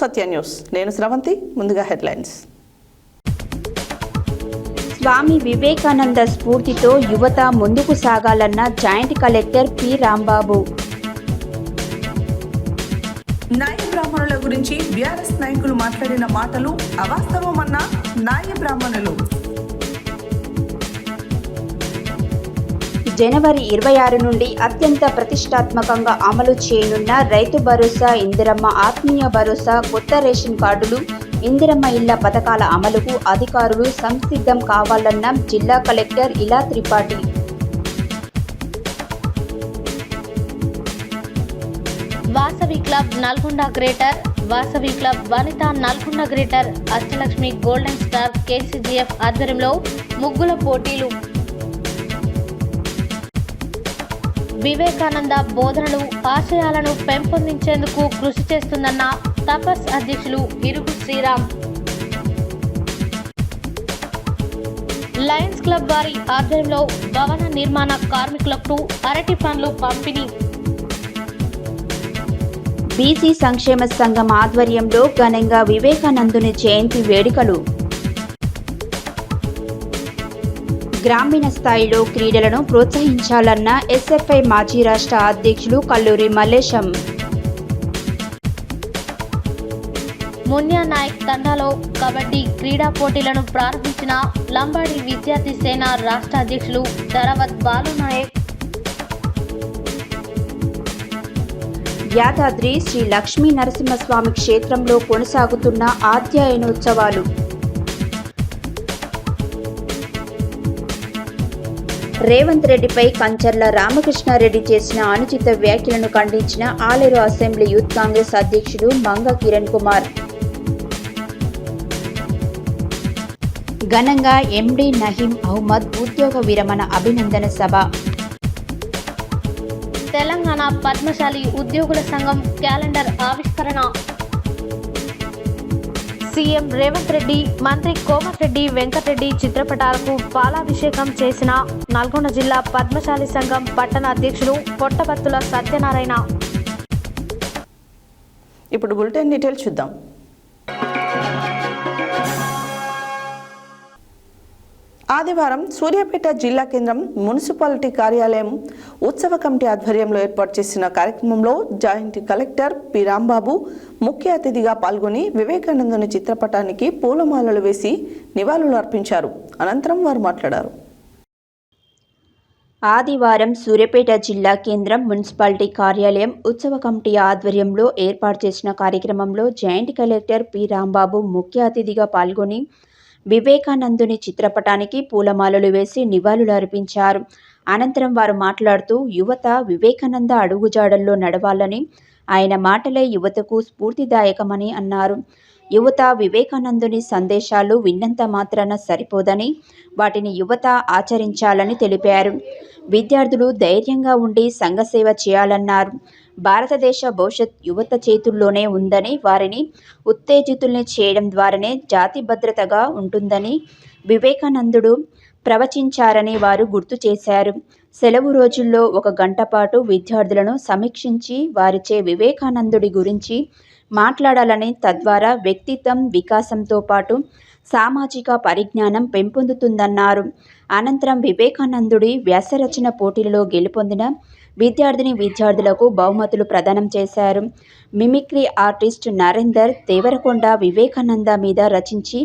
సత్య news. నేను శ్రవంతి. ముందుగా headlines. Swami Vivekananda స్ఫూర్తితో యువత ముందుకు సాగాలన్న జాయింట్ కలెక్టర్ పి రాంబాబు. నాయ బ్రాహ్మణుల గురించి బీఆర్ఎస్ నాయకులు మాట్లాడిన మాటలు అవాస్తవమన్న నాయ బ్రాహ్మణులు. జనవరి 26 నుండి అత్యంత ప్రతిష్టాత్మకంగా అమలు చేయనున్న రైతు భరోసా, ఇందిరమ్మ ఆత్మీయ భరోసా, కొత్త రేషన్ కార్డులు, ఇందిరమ్మ ఇళ్ల పథకాల అమలుకు అధికారులు సంసిద్ధం కావాలన్న జిల్లా collector Ila Tripathi. Vasavi club Nalgonda greater, Vasavi club Vanitha Nalgonda greater, Ashtalakshmi golden star KCGF ఆధ్వర్యంలో ముగ్గుల పోటీలు. వివేకానంద బోధనలు, ఆశయాలను పెంపొందించేందుకు కృషి చేస్తుందన్న తపస్ అధ్యక్షులు ఇరుగు శ్రీరామ్. లయన్స్ క్లబ్ వారి ఆధ్వర్యంలో భవన నిర్మాణ కార్మికులకు అరటి పండ్లు పంపిణీ. బీసీ సంక్షేమ సంఘం ఆధ్వర్యంలో ఘనంగా వివేకానందుని జయంతి వేడుకలు. గ్రామీణ స్థాయిలో క్రీడలను ప్రోత్సహించాలన్న ఎస్ఎఫ్ఐ మాజీ రాష్ట్ర అధ్యక్షులు కల్లూరి మల్లేశం. మున్యా నాయక్ తండాలో కబడ్డీ క్రీడా పోటీలను ప్రారంభించిన లంబాడి విద్యార్థి సేన రాష్ట్ర అధ్యక్షులు ధరవత్ బాలు నాయక్. యాదాద్రి శ్రీ లక్ష్మీ నరసింహస్వామి క్షేత్రంలో కొనసాగుతున్న ఆధ్యాయనోత్సవాలు. రేవంత్ రెడ్డిపై కంచర్ల రామకృష్ణారెడ్డి చేసిన అనుచిత వ్యాఖ్యలను ఖండించిన ఆలేరు అసెంబ్లీ యూత్ కాంగ్రెస్ అధ్యక్షుడు మంగ కిరణ్ కుమార్. ఘనంగా ఎండి నహీం అహ్మద్ ఉద్యోగ విరమణ అభినందన సభ. తెలంగాణ పద్మశాలి ఉద్యోగుల సంఘం క్యాలెండర్ ఆవిష్కరణ. సీఎం రేవంత్ రెడ్డి, మంత్రి కోమటిరెడ్డి వెంకటరెడ్డి చిత్రపటాలకు పాలాభిషేకం చేసిన నల్గొండ జిల్లా పద్మశాలి సంఘం పట్టణ అధ్యక్షులు పొట్టబత్తుల సత్యనారాయణ. ఇప్పుడు బులెటిన్ డీటెయిల్స్ చూద్దాం. ఆదివారం సూర్యాపేట జిల్లా కేంద్రం మున్సిపాలిటీ కార్యాలయం ఉత్సవ కమిటీ ఆధ్వర్యంలో ఏర్పాటు చేసిన కార్యక్రమంలో జాయింట్ కలెక్టర్ పి రాంబాబు ముఖ్య అతిథిగా పాల్గొని వివేకానందుని చిత్రపటానికి పూలమాలలు వేసి నివాళులు అర్పించారు. అనంతరం వారు మాట్లాడారు. ఆదివారం సూర్యాపేట జిల్లా కేంద్రం మున్సిపాలిటీ కార్యాలయం ఉత్సవ కమిటీ ఆధ్వర్యంలో ఏర్పాటు చేసిన కార్యక్రమంలో జాయింట్ కలెక్టర్ పి రాంబాబు ముఖ్య అతిథిగా పాల్గొని వివేకానందుని చిత్రపటానికి పూలమాలలు వేసి నివాళులు అర్పించారు. అనంతరం వారు మాట్లాడుతూ యువత వివేకానంద అడుగుజాడల్లో నడవాలని, ఆయన మాటలే యువతకు స్ఫూర్తిదాయకమని అన్నారు. యువత వివేకానందుని సందేశాలు విన్నంత మాత్రాన సరిపోదని, వాటిని యువత ఆచరించాలని తెలిపారు. విద్యార్థులు ధైర్యంగా ఉండి సంఘసేవ చేయాలన్నారు. భారతదేశ భవిష్యత్ యువత చేతుల్లోనే ఉందని, వారిని ఉత్తేజితుల్ని చేయడం ద్వారానే జాతి భద్రతగా ఉంటుందని వివేకానందుడు ప్రవచించారని వారు గుర్తు చేశారు. సెలవు రోజుల్లో 1 గంట పాటు విద్యార్థులను సమీక్షించి వారిచే వివేకానందుడి గురించి మాట్లాడాలని, తద్వారా వ్యక్తిత్వం వికాసంతో పాటు సామాజిక పరిజ్ఞానం పెంపొందుతుందన్నారు. అనంతరం వివేకానందుడి వ్యాసరచన పోటీలలో గెలుపొందిన విద్యార్థులకు బహుమతులు ప్రదానం చేశారు. మిమిక్రీ ఆర్టిస్ట్ నరేందర్ దేవరకొండ వివేకానంద మీద రచించి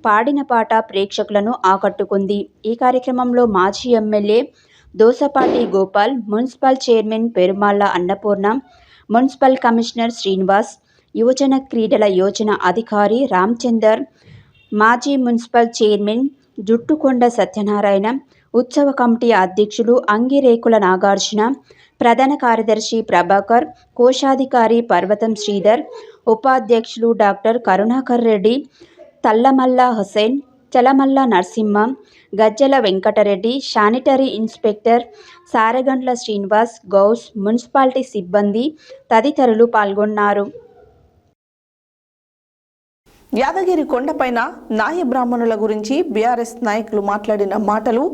పాడిన పాట ప్రేక్షకులను ఆకట్టుకుంది. ఈ కార్యక్రమంలో మాజీ MLA Dosapati Gopal, municipal chairman Perumalla Annapurna, municipal commissioner Srinivas, యువజన క్రీడల యోజన అధికారి రామచందర్, మాజీ మున్సిపల్ చైర్మన్ జుట్టుకొండ సత్యనారాయణ, ఉత్సవ కమిటీ అధ్యక్షులు అంగిరేకుల నాగార్జున, ప్రధాన కార్యదర్శి ప్రభాకర్, కోశాధికారి పర్వతం శ్రీధర్, ఉపాధ్యక్షులు doctor Karunakar Reddy, Tallamalla Hussain, Chalamalla Narasimha, Gajjala Venkatareddy, sanitary inspector Saragandla Srinivas, Ghouse, municipality సిబ్బంది తదితరులు పాల్గొన్నారు. యాదగిరి కొండపైన నాయ బ్రాహ్మణుల గురించి బీఆర్ఎస్ నాయకులు మాట్లాడిన మాటలు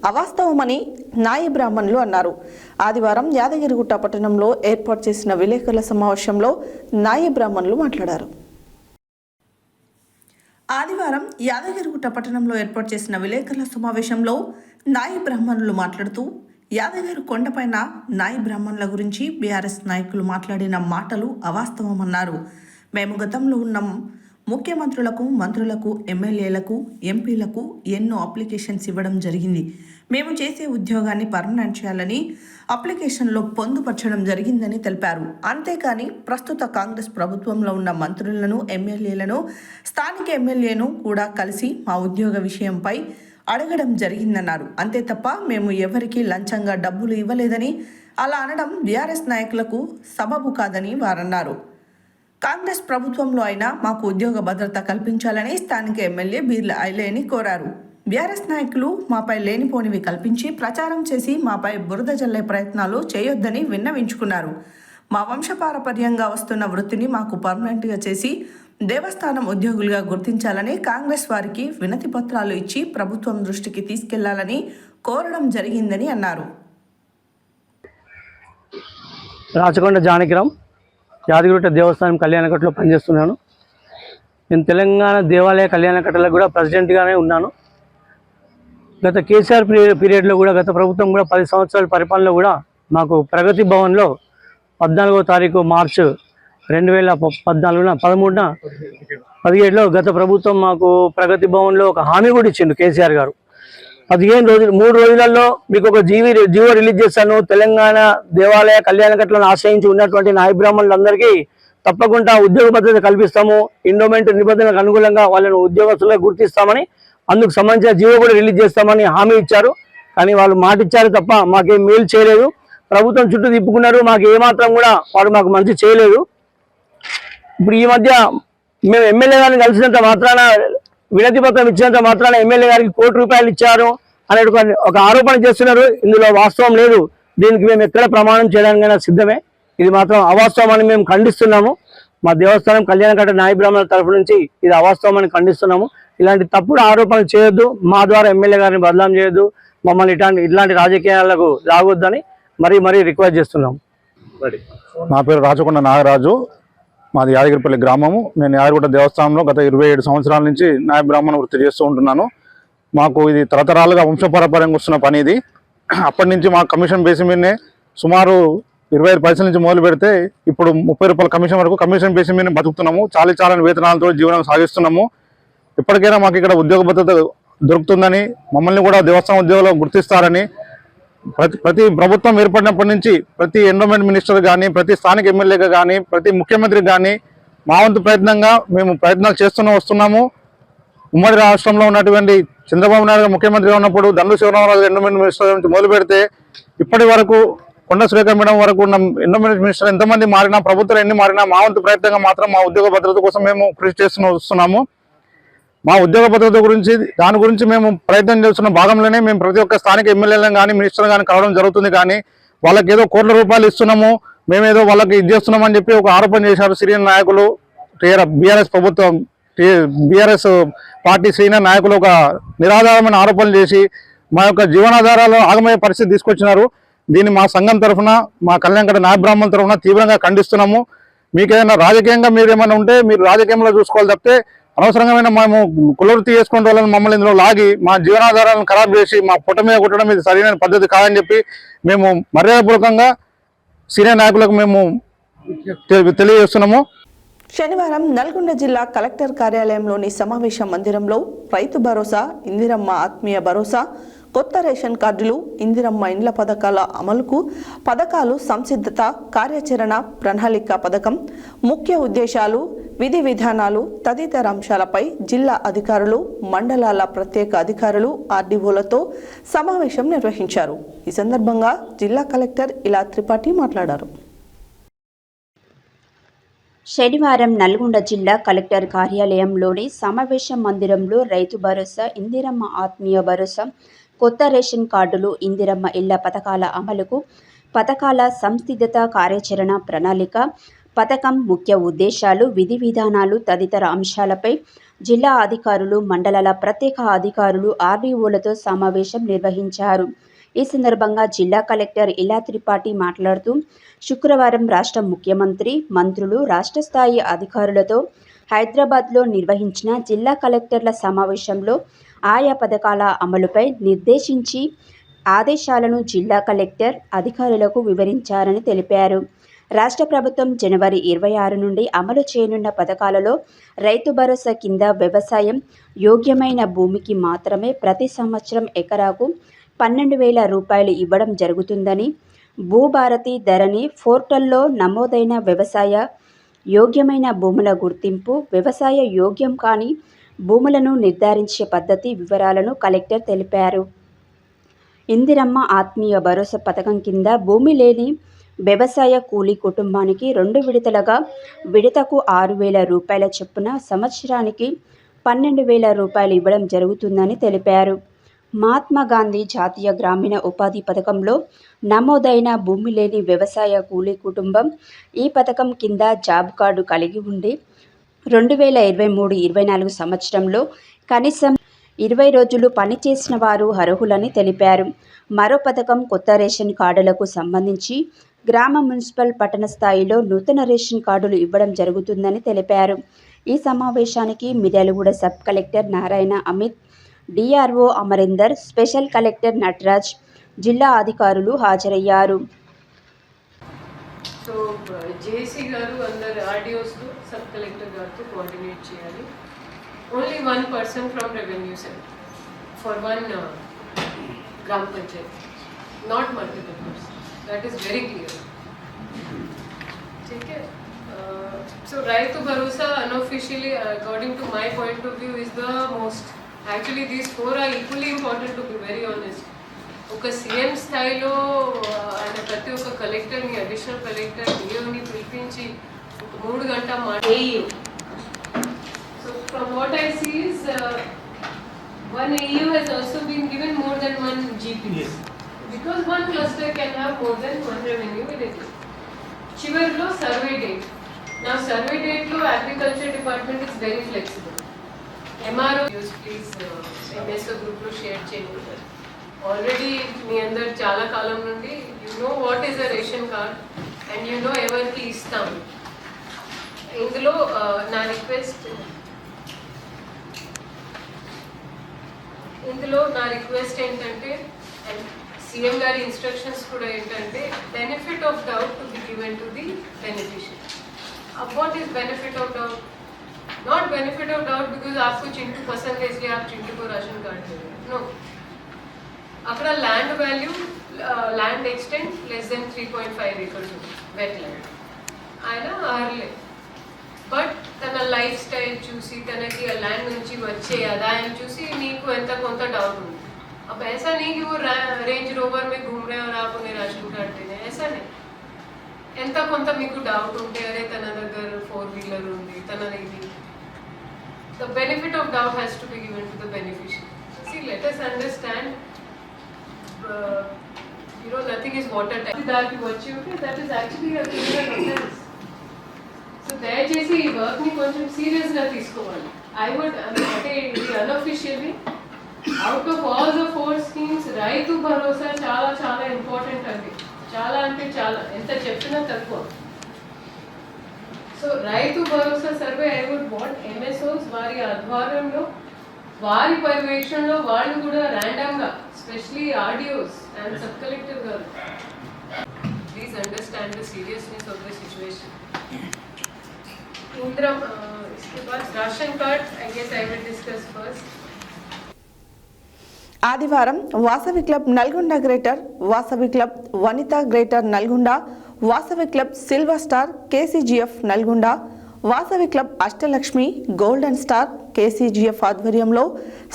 అవాస్తవమని నాయ బ్రాహ్మణులు అన్నారు. ఆదివారం యాదగిరిగుట్ట పట్టణంలో ఏర్పాటు చేసిన విలేకరుల సమావేశంలో నాయ బ్రాహ్మణులు మాట్లాడారు. ఆదివారం యాదగిరిగుట్ట పట్టణంలో ఏర్పాటు చేసిన విలేకరుల సమావేశంలో నాయి బ్రాహ్మణులు మాట్లాడుతూ యాదగిరి కొండపైన నాయి బ్రాహ్మణుల గురించి బీఆర్ఎస్ నాయకులు మాట్లాడిన మాటలు అవాస్తవమన్నారు. మేము గతంలో ఉన్న ముఖ్యమంత్రులకు, మంత్రులకు, ఎమ్మెల్యేలకు, ఎంపీలకు ఎన్నో అప్లికేషన్స్ ఇవ్వడం జరిగింది. మేము చేసే ఉద్యోగాన్ని పర్మనెంట్ చేయాలని అప్లికేషన్లో పొందుపరచడం జరిగిందని తెలిపారు. అంతేకాని ప్రస్తుత కాంగ్రెస్ ప్రభుత్వంలో ఉన్న మంత్రులను, ఎమ్మెల్యేలను, స్థానిక ఎమ్మెల్యేను కూడా కలిసి మా ఉద్యోగ విషయంపై అడగడం జరిగిందన్నారు. అంతే తప్ప మేము ఎవరికీ లంచంగా డబ్బులు ఇవ్వలేదని, అలా అనడం బీఆర్ఎస్ నాయకులకు సబబు కాదని వారన్నారు. కాంగ్రెస్ ప్రభుత్వంలో అయినా మాకు ఉద్యోగ భద్రత కల్పించాలని స్థానిక ఎమ్మెల్యే బీర్ల ఐలేని కోరారు. బీఆర్ఎస్ నాయకులు మాపై లేనిపోనివి కల్పించి ప్రచారం చేసి మాపై బురద జల్లే ప్రయత్నాలు చేయొద్దని విన్నవించుకున్నారు. మా వంశపారపర్యంగా వస్తున్న వృత్తిని మాకు పర్మనెంట్గా చేసి దేవస్థానం ఉద్యోగులుగా గుర్తించాలని కాంగ్రెస్ వారికి వినతి పత్రాలు ఇచ్చి ప్రభుత్వం దృష్టికి తీసుకెళ్లాలని కోరడం జరిగిందని అన్నారు. రాచకొండ జానకిరామ్, యాదగిరిగుట్ట దేవస్థానం కళ్యాణకట్టలో పనిచేస్తున్నాను. నేను తెలంగాణ దేవాలయ కళ్యాణకట్టలకు కూడా ప్రెసిడెంట్గానే ఉన్నాను. గత కేసీఆర్ పీరియడ్లో కూడా, గత ప్రభుత్వం కూడా 10 సంవత్సరాల పరిపాలనలో కూడా మాకు ప్రగతి భవన్లో 14వ తారీఖు మార్చి 2014 17లో గత ప్రభుత్వం మాకు ప్రగతి భవన్లో ఒక హామీ కూడా ఇచ్చిండు కేసీఆర్ గారు. 15 రోజులు 3 రోజులలో మీకు ఒక జీవో రిలీజ్ చేస్తాను. తెలంగాణ దేవాలయ కళ్యాణకట్టలను ఆశ్రయించి ఉన్నటువంటి నాయ బ్రాహ్మణులందరికీ తప్పకుండా ఉద్యోగ భద్రత కల్పిస్తాము, ఎండోమెంట్ నిబంధనలకు అనుగుణంగా వాళ్ళను ఉద్యోగస్తులుగా గుర్తిస్తామని, అందుకు సంబంధించిన జీవో కూడా రిలీజ్ చేస్తామని హామీ ఇచ్చారు. కానీ వాళ్ళు మాట ఇచ్చారు తప్ప మాకేం మేలు చేయలేదు. ప్రభుత్వం చుట్టూ తిప్పుకున్నారు, మాకు ఏమాత్రం కూడా వాడు మాకు మంచి చేయలేదు. ఇప్పుడు ఈ మధ్య మేము ఎమ్మెల్యే గారిని కలిసినంత మాత్రాన, వినతి పత్రం ఇచ్చినంత మాత్రాన ఎమ్మెల్యే గారికి ₹1 ఇచ్చారు అనే ఒక ఆరోపణ చేస్తున్నారు. ఇందులో వాస్తవం లేదు. దీనికి మేము ఎక్కడ ప్రమాణం చేయడానికైనా సిద్ధమే. ఇది మాత్రం అవాస్తవం అని మేము ఖండిస్తున్నాము. మా దేవస్థానం కళ్యాణకట్ట నాయ బ్రాహ్మణుల తరఫు నుంచి ఇది అవాస్తవం అని ఖండిస్తున్నాము. ఇలాంటి తప్పుడు ఆరోపణలు చేయొద్దు, మా ద్వారా ఎమ్మెల్యే గారిని బదనాం చేయొద్దు, మమ్మల్ని ఇట్లాంటి రాజకీయాలకు రావద్దని మరీ రిక్వెస్ట్ చేస్తున్నాము. నా పేరు రాచకొండ నాగరాజు, మాది యాదగిరిపల్లి గ్రామము. నేను యాదగిరిగుట్ట దేవస్థానంలో గత 27 సంవత్సరాల నుంచి నాయ బ్రాహ్మణ వృత్తి చేస్తూ ఉంటున్నాను. మాకు ఇది తరతరాలుగా వంశపారపర్యంగా వస్తున్న పని ఇది. అప్పటి నుంచి మా కమిషన్ బేస్ మీదనే సుమారు 25 పైసల నుంచి మొదలు పెడితే ఇప్పుడు ₹30 కమిషన్ వరకు కమిషన్ బేస్ మీద బతుకుతున్నాము. చాలని వేతనాలతో జీవనం సాగిస్తున్నాము. ఇప్పటికైనా మాకు ఇక్కడ ఉద్యోగ భద్రత దొరుకుతుందని, మమ్మల్ని కూడా దేవస్థానం ఉద్యోగంలో గుర్తిస్తారని ప్రతి ప్రభుత్వం ఏర్పడినప్పటి నుంచి ప్రతి ఎండోమెంట్ మినిస్టర్ కానీ, ప్రతి స్థానిక ఎమ్మెల్యేగా కానీ, ప్రతి ముఖ్యమంత్రికి కానీ మా వంతు ప్రయత్నంగా మేము ప్రయత్నాలు వస్తున్నాము. ఉమ్మడి రాష్ట్రంలో ఉన్నటువంటి చంద్రబాబు నాయుడు గారు ముఖ్యమంత్రిగా ఉన్నప్పుడు దండు శివరామరాజు ఎండోమెంట్ మినిస్టర్ నుంచి మొదలు పెడితే ఇప్పటి వరకు కొండ సురేఖ మేడం వరకు ఉన్న ఎండోమెంట్ మినిస్టర్ ఎంతమంది మారినా, ప్రభుత్వం ఎన్ని మారినా మా వంతు ప్రయత్నంగా మాత్రం మా ఉద్యోగ భద్రత కోసం మేము కృషి వస్తున్నాము. మా ఉద్యోగ భద్రత గురించి, దాని గురించి మేము ప్రయత్నం చేస్తున్న భాగంలోనే మేము ప్రతి ఒక్క స్థానిక ఎమ్మెల్యేలను కానీ, మినిస్టర్లు కానీ కలవడం జరుగుతుంది. కానీ వాళ్ళకి ఏదో ₹1,00,00,000 ఇస్తున్నాము, మేమేదో వాళ్ళకి ఇది చేస్తున్నామని చెప్పి ఒక ఆరోపణ చేశారు సీనియర్ నాయకులు. బీఆర్ఎస్ పార్టీ సీనియర్ నాయకులు ఒక నిరాధారమైన ఆరోపణలు చేసి మా యొక్క జీవనాధారాలు ఆగమయ్యే పరిస్థితి తీసుకొచ్చినారు. దీన్ని మా సంఘం తరఫున, మా కళ్యాణకట్ట నాయ బ్రాహ్మణుల తరఫున తీవ్రంగా ఖండిస్తున్నాము. మీకు ఏదైనా రాజకీయంగా మీరు ఏమైనా ఉంటే మీరు రాజకీయంలో చూసుకోవాలి తప్పితే అనవసరంగా మేము కులవృత్తి చేసుకునే వాళ్ళని మమ్మల్ని ఇందులో లాగి మా జీవనాధారాలను ఖరాబ్ చేసి మా పొట్ట మీద కొట్టడం ఇది సరైన పద్ధతి కాదని చెప్పి మేము మర్యాదపూర్వకంగా సీనియర్ నాయకులకు మేము తెలియజేస్తున్నాము. శనివారం నల్గొండ జిల్లా కలెక్టర్ కార్యాలయంలోని సమావేశ మందిరంలో రైతు భరోసా, ఇందిరమ్మ ఆత్మీయ భరోసా, కొత్త రేషన్ కార్డులు, ఇందిరమ్మ ఇండ్ల పథకాల అమలుకు పథకాలు సంసిద్ధత, కార్యాచరణ ప్రణాళిక పథకం, ముఖ్య ఉద్దేశాలు, విధి విధానాలు తదితర అంశాలపై జిల్లా అధికారులు, మండలాల ప్రత్యేక అధికారులు, ఆర్డీఓలతో సమావేశం నిర్వహించారు. ఈ సందర్భంగా జిల్లా కలెక్టర్ ఇలా త్రిపాఠి మాట్లాడారు. శనివారం నల్గొండ జిల్లా కలెక్టర్ కార్యాలయంలోని సమావేశ మందిరంలో రైతు భరోసా, ఇందిరమ్మ ఆత్మీయ భరోసా, కొత్త రేషన్ కార్డులు, ఇందిరమ్మ ఇళ్ల పథకాల అమలుకు పథకాల సంసిద్ధత, కార్యాచరణ ప్రణాళిక పథకం, ముఖ్య ఉద్దేశాలు, విధి విధానాలు తదితర అంశాలపై జిల్లా అధికారులు, మండలాల ప్రత్యేక అధికారులు, ఆర్డీఓలతో సమావేశం నిర్వహించారు. ఈ సందర్భంగా జిల్లా కలెక్టర్ ఇలా త్రిపాఠి మాట్లాడుతూ, శుక్రవారం రాష్ట్ర ముఖ్యమంత్రి, మంత్రులు, రాష్ట్ర స్థాయి అధికారులతో హైదరాబాద్లో నిర్వహించిన జిల్లా కలెక్టర్ల సమావేశంలో ఆయా పథకాల అమలుపై నిర్దేశించి ఆదేశాలను జిల్లా కలెక్టర్ అధికారులకు వివరించారని తెలిపారు. రాష్ట్ర ప్రభుత్వం జనవరి 26 నుండి అమలు చేయనున్న పథకాలలో రైతు భరోసా కింద వ్యవసాయం యోగ్యమైన భూమికి మాత్రమే ప్రతి సంవత్సరం ఎకరాకు 12,000 రూపాయలు ఇవ్వడం జరుగుతుందని, భూభారతి ధరణి పోర్టల్లో నమోదైన వ్యవసాయ యోగ్యమైన భూముల గుర్తింపు, వ్యవసాయ యోగ్యం కాని భూములను నిర్ధారించే పద్ధతి వివరాలను కలెక్టర్ తెలిపారు. ఇందిరమ్మ ఆత్మీయ భరోసా పథకం కింద భూమి లేని వ్యవసాయ కూలీ కుటుంబానికి 2 విడతలుగా విడతకు 6,000 రూపాయల చొప్పున సంవత్సరానికి 12,000 రూపాయలు ఇవ్వడం జరుగుతుందని తెలిపారు. మహాత్మా గాంధీ జాతీయ గ్రామీణ ఉపాధి పథకంలో నమోదైన భూమి లేని వ్యవసాయ కూలీ కుటుంబం ఈ పథకం కింద జాబ్ కార్డు కలిగి ఉండి 2023-24 సంవత్సరంలో కనీసం 20 రోజులు పనిచేసిన వారు అర్హులని తెలిపారు. మరో పథకం కొత్త రేషన్ కార్డులకు సంబంధించి గ్రామ, మున్సిపల్, పట్టణ స్థాయిలో నూతన రేషన్ కార్డులు ఇవ్వడం జరుగుతుందని తెలిపారు. ఈ సమావేశానికి Miryalaguda sub collector Narayana Amit, DRO Amarinder, special collector Nataraj, జిల్లా అధికారులు హాజరయ్యారు. సో జేసీ గారు అందరు ఆర్డిఓస్తో సబ్ కలెక్టర్ గారితో కోఆర్డినేట్ చేయాలి. Only 1 person from revenue cell for 1 గ్రామ Panchayat, not multiple person. That is very clear. ठीक है. So Raitu Bharosa unofficially, according to my point of view, is the most. Actually, these 4 are equally important, to be very honest. ఒక CM స్థాయిలో ఆయన ప్రతి ఒక్క కలెక్టర్ని, additional collector, డిఓని పిలిపించి 3 గంటల AEO. So from what I see is, one AEO has also been given more than 1 GP. Yes. Because one cluster can have more than 1 revenue in it. చివరిలో survey date. నా survey డేట్లో agriculture department is very flexible. MRO please MSO గ్రూప్లో share చేయండి. Already మీ అందరు చాలా కాలం నుండి you know what is a ration card and you know ఎవరికి ఇస్తాం. ఇందులో నా రిక్వెస్ట్ ఏంటంటే, సీఎం గారి ఇన్స్ట్రక్షన్స్ కూడా ఏంటంటే, benefit of doubt to be given to the beneficiary. अब what is benefit of doubt? Not benefit of doubt because आपको चिंटू पसंद है इसलिए आप चिंटू को राशन कार्ड दे रहे हैं. No. अकड़ा land value, land extent less than 3.5 acres wet land. आयना आर्ले. But तना lifestyle चूसी, तना की land నుంచి వచ్చే ఆదాయం చూసి నీకు ఎంత కొంత డౌట్ ఉంది. अब ऐसा नहीं कि वो रेंज रोवर में घूम रहे हैं और आप उन्हें राशन कार्ड दे रहे हैं, ऐसा नहीं. ఎంత కొంత మీకు డౌట్ ఉంటే, అరే తన దగ్గర 4-wheeler ఉంది, తన ఇది. The benefit of doubt has to be given to the beneficiary. See, let us understand, nothing is watertight. That వచ్చి ఉంటే that is actually a criminal offense. So దయచేసి ఈ వర్క్ ని కొంచెం సీరియస్ గా తీసుకోవాలి. I would, అంటే ఇది unofficially out of all the 4 schemes, Rythu Bharosa చాలా చాలా ఇంపార్టెంట్ అండి. చాలా అంటే చాలా, ఎంత చెప్పినా తక్కువ. So Rythu Bharosa survey I would want MSOs వారి ఆధ్వర్యంలో, వారి పర్యవేక్షణలో వాళ్ళు కూడా ర్యాండమ్గా, specially RDOs and sub collector గారు, please understand the seriousness of the situation. इसके बाद ration card, I guess I will discuss first. ఆదివారం Vasavi club Nalgonda greater, Vasavi club Vanitha greater Nalgonda, Vasavi club silver star KCGF Nalgonda, Vasavi club Ashtalakshmi golden star KCGF ఆధ్వర్యంలో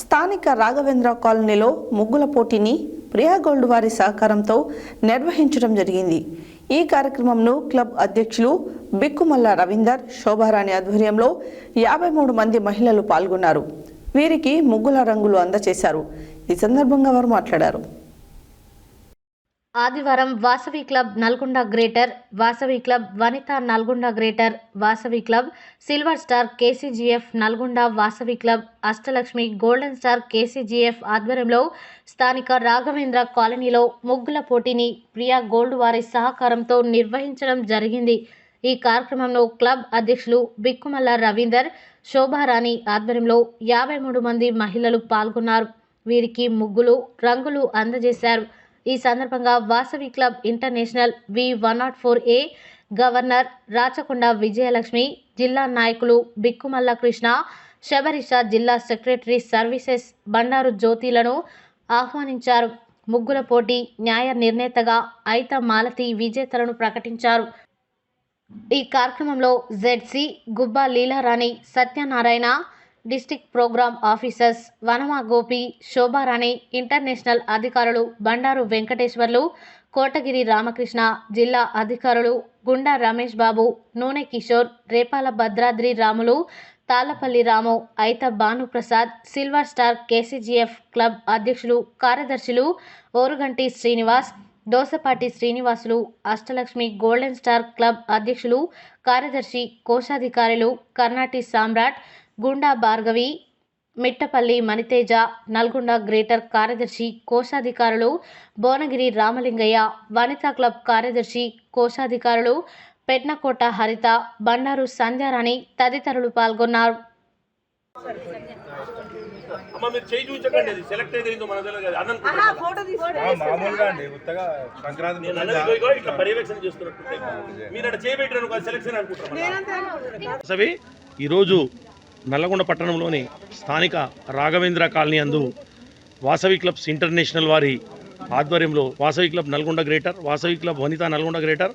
స్థానిక రాఘవేంద్ర కాలనీలో ముగ్గుల పోటీని Priya gold వారి సహకారంతో నిర్వహించడం జరిగింది. ఈ కార్యక్రమంలో క్లబ్ అధ్యక్షులు బిక్కుమల్ల రవీందర్, శోభారాణి ఆధ్వర్యంలో 53 మంది మహిళలు పాల్గొన్నారు. వీరికి ముగ్గుల రంగులు అందజేశారు. ఈ సందర్భంగా వారు మాట్లాడారు. ఆదివారం Vasavi club Nalgonda greater, Vasavi club Vanitha Nalgonda greater, Vasavi club silver star KCGF Nalgonda, Vasavi club Ashtalakshmi golden star KCGF ఆధ్వర్యంలో స్థానిక రాఘవేంద్ర కాలనీలో ముగ్గుల పోటీని ప్రియా గోల్డ్ వారి సహకారంతో నిర్వహించడం జరిగింది. ఈ కార్యక్రమంలో క్లబ్ అధ్యక్షులు బిక్కుమల్ల రవీందర్, శోభారాణి ఆధ్వర్యంలో 53 మంది మహిళలు పాల్గొన్నారు. వీరికి ముగ్గులు, రంగులు అందజేశారు. ఈ సందర్భంగా Vasavi club international V104A governor Rachakonda Vijayalakshmi, జిల్లా నాయకులు బిక్కుమల్ల కృష్ణ, శబరిష జిల్లా సెక్రటరీ సర్వీసెస్ బండారు జ్యోతిలను ఆహ్వానించారు. ముగ్గుల పోటీ న్యాయ నిర్ణేతగా ఐత మాలతి విజేతలను ప్రకటించారు. ఈ కార్యక్రమంలో ZC Gubba Leelarani, Satyanarayana, district program officers Vanama Gopi, Shobharani, international అధికారులు బండారు వెంకటేశ్వర్లు, కోటగిరి రామకృష్ణ, జిల్లా అధికారులు గుండా Ramesh Babu, Noone Kishore, Repala Bhadradri Ramulu, Tallapalli Ramu, Aitha Bhanuprasad, silver star KCGF club అధ్యక్షులు, కార్యదర్శులు Oruganti Srinivas, Dosapati Srinivasulu, Ashtalakshmi golden star club అధ్యక్షులు, కార్యదర్శి, కోశాధికారులు కర్ణాటి సామ్రాట్, గుండా భార్గవి, మిట్టపల్లి మణితేజ, నల్గొండ గ్రేటర్ కార్యదర్శి, కోశాధికారులు భువనగిరి రామలింగయ్య, వనితా క్లబ్ కార్యదర్శి, కోశాధికారులు పెట్నకోట హరిత, బండారు సంధ్యారాణి తదితరులు పాల్గొన్నారు. ఈరోజు నల్లగొండ పట్టణంలోని స్థానిక రాఘవేంద్ర కాలనీ అందు వాసవి క్లబ్స్ ఇంటర్నేషనల్ వారి ఆధ్వర్యంలో Vasavi club Nalgonda greater, Vasavi club Vanitha Nalgonda greater,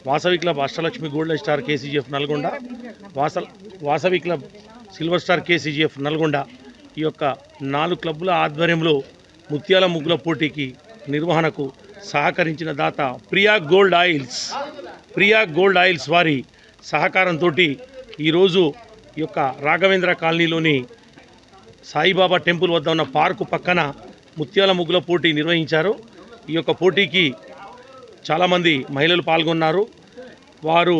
Vasavi club Ashtalakshmi golden star KCGF Nalgonda, Vasavi club silver star KCGF Nalgonda, ఈ యొక్క 4 క్లబ్బుల ఆధ్వర్యంలో ముత్యాల ముగ్గుల పోటీకి నిర్వహణకు సహకరించిన దాత ప్రియా గోల్డ్ ఆయిల్స్ వారి సహకారంతో ఈరోజు ఈ యొక్క రాఘవేంద్ర కాలనీలోని సాయిబాబా టెంపుల్ వద్ద ఉన్న పార్కు పక్కన ముత్యాల ముగ్గుల పోటీ నిర్వహించారు. ఈ యొక్క పోటీకి చాలామంది మహిళలు పాల్గొన్నారు. వారు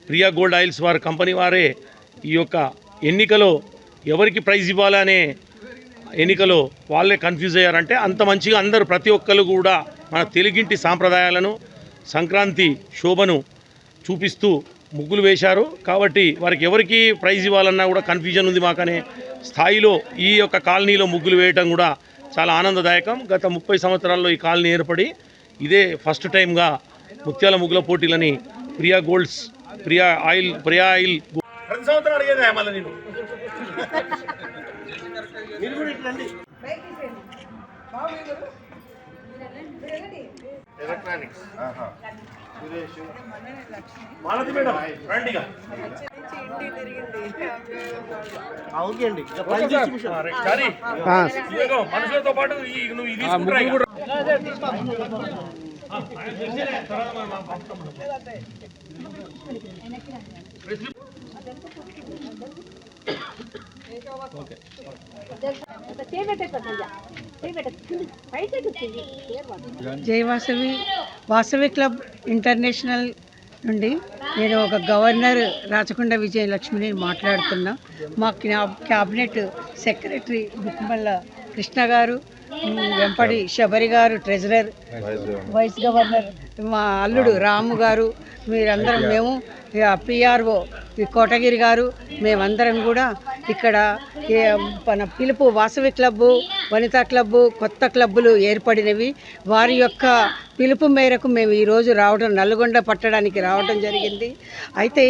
ప్రియా గోల్డ్ ఆయిల్స్ వారి కంపెనీ వారే ఈ యొక్క ఎన్నికలో ఎవరికి ప్రైజ్ ఇవ్వాలనే ఎన్నికలో వాళ్ళే కన్ఫ్యూజ్ అయ్యారంటే అంత మంచిగా అందరూ ప్రతి ఒక్కరు కూడా మన తెలుగింటి సాంప్రదాయాలను, సంక్రాంతి శోభను చూపిస్తూ ముగ్గులు వేశారు. కాబట్టి వారికి ఎవరికి ప్రైజ్ ఇవ్వాలన్నా కూడా కన్ఫ్యూజన్ ఉంది మాకనే స్థాయిలో ఈ యొక్క కాలనీలో ముగ్గులు వేయటం కూడా చాలా ఆనందదాయకం. గత 30 సంవత్సరాల్లో ఈ కాలనీ ఏర్పడి ఇదే ఫస్ట్ టైంగా ముత్యాల ముగ్గుల పోటీలని ప్రియా ఆయిల్ ప్రతి సంవత్సరం అడిగేదా మళ్ళీ నేను ఎలక్ట్రానిక్స్ మాలతి మేడం రండిగా మనుషులతో పాటు నువ్వు ఇది జై వాసవి క్లబ్ ఇంటర్నేషనల్ నుండి నేను ఒక గవర్నర్ రాచకొండ విజయలక్ష్మిని మాట్లాడుతున్నా. మా క్యాబినెట్ సెక్రటరీ బిక్కుమల్ల కృష్ణ గారు, వెంపడి శబరి గారు ట్రెజరర్, వైస్ గవర్నర్ మా అల్లుడు రాము గారు, మీరందరం మేము PRO కోటగిరి గారు, మేమందరం కూడా ఇక్కడ మన పిలుపు వాసవి క్లబ్బు, వనితా క్లబ్బు, కొత్త క్లబ్బులు ఏర్పడినవి. వారి యొక్క పిలుపు మేరకు మేము ఈరోజు నల్గొండ పట్టడానికి రావడం జరిగింది. అయితే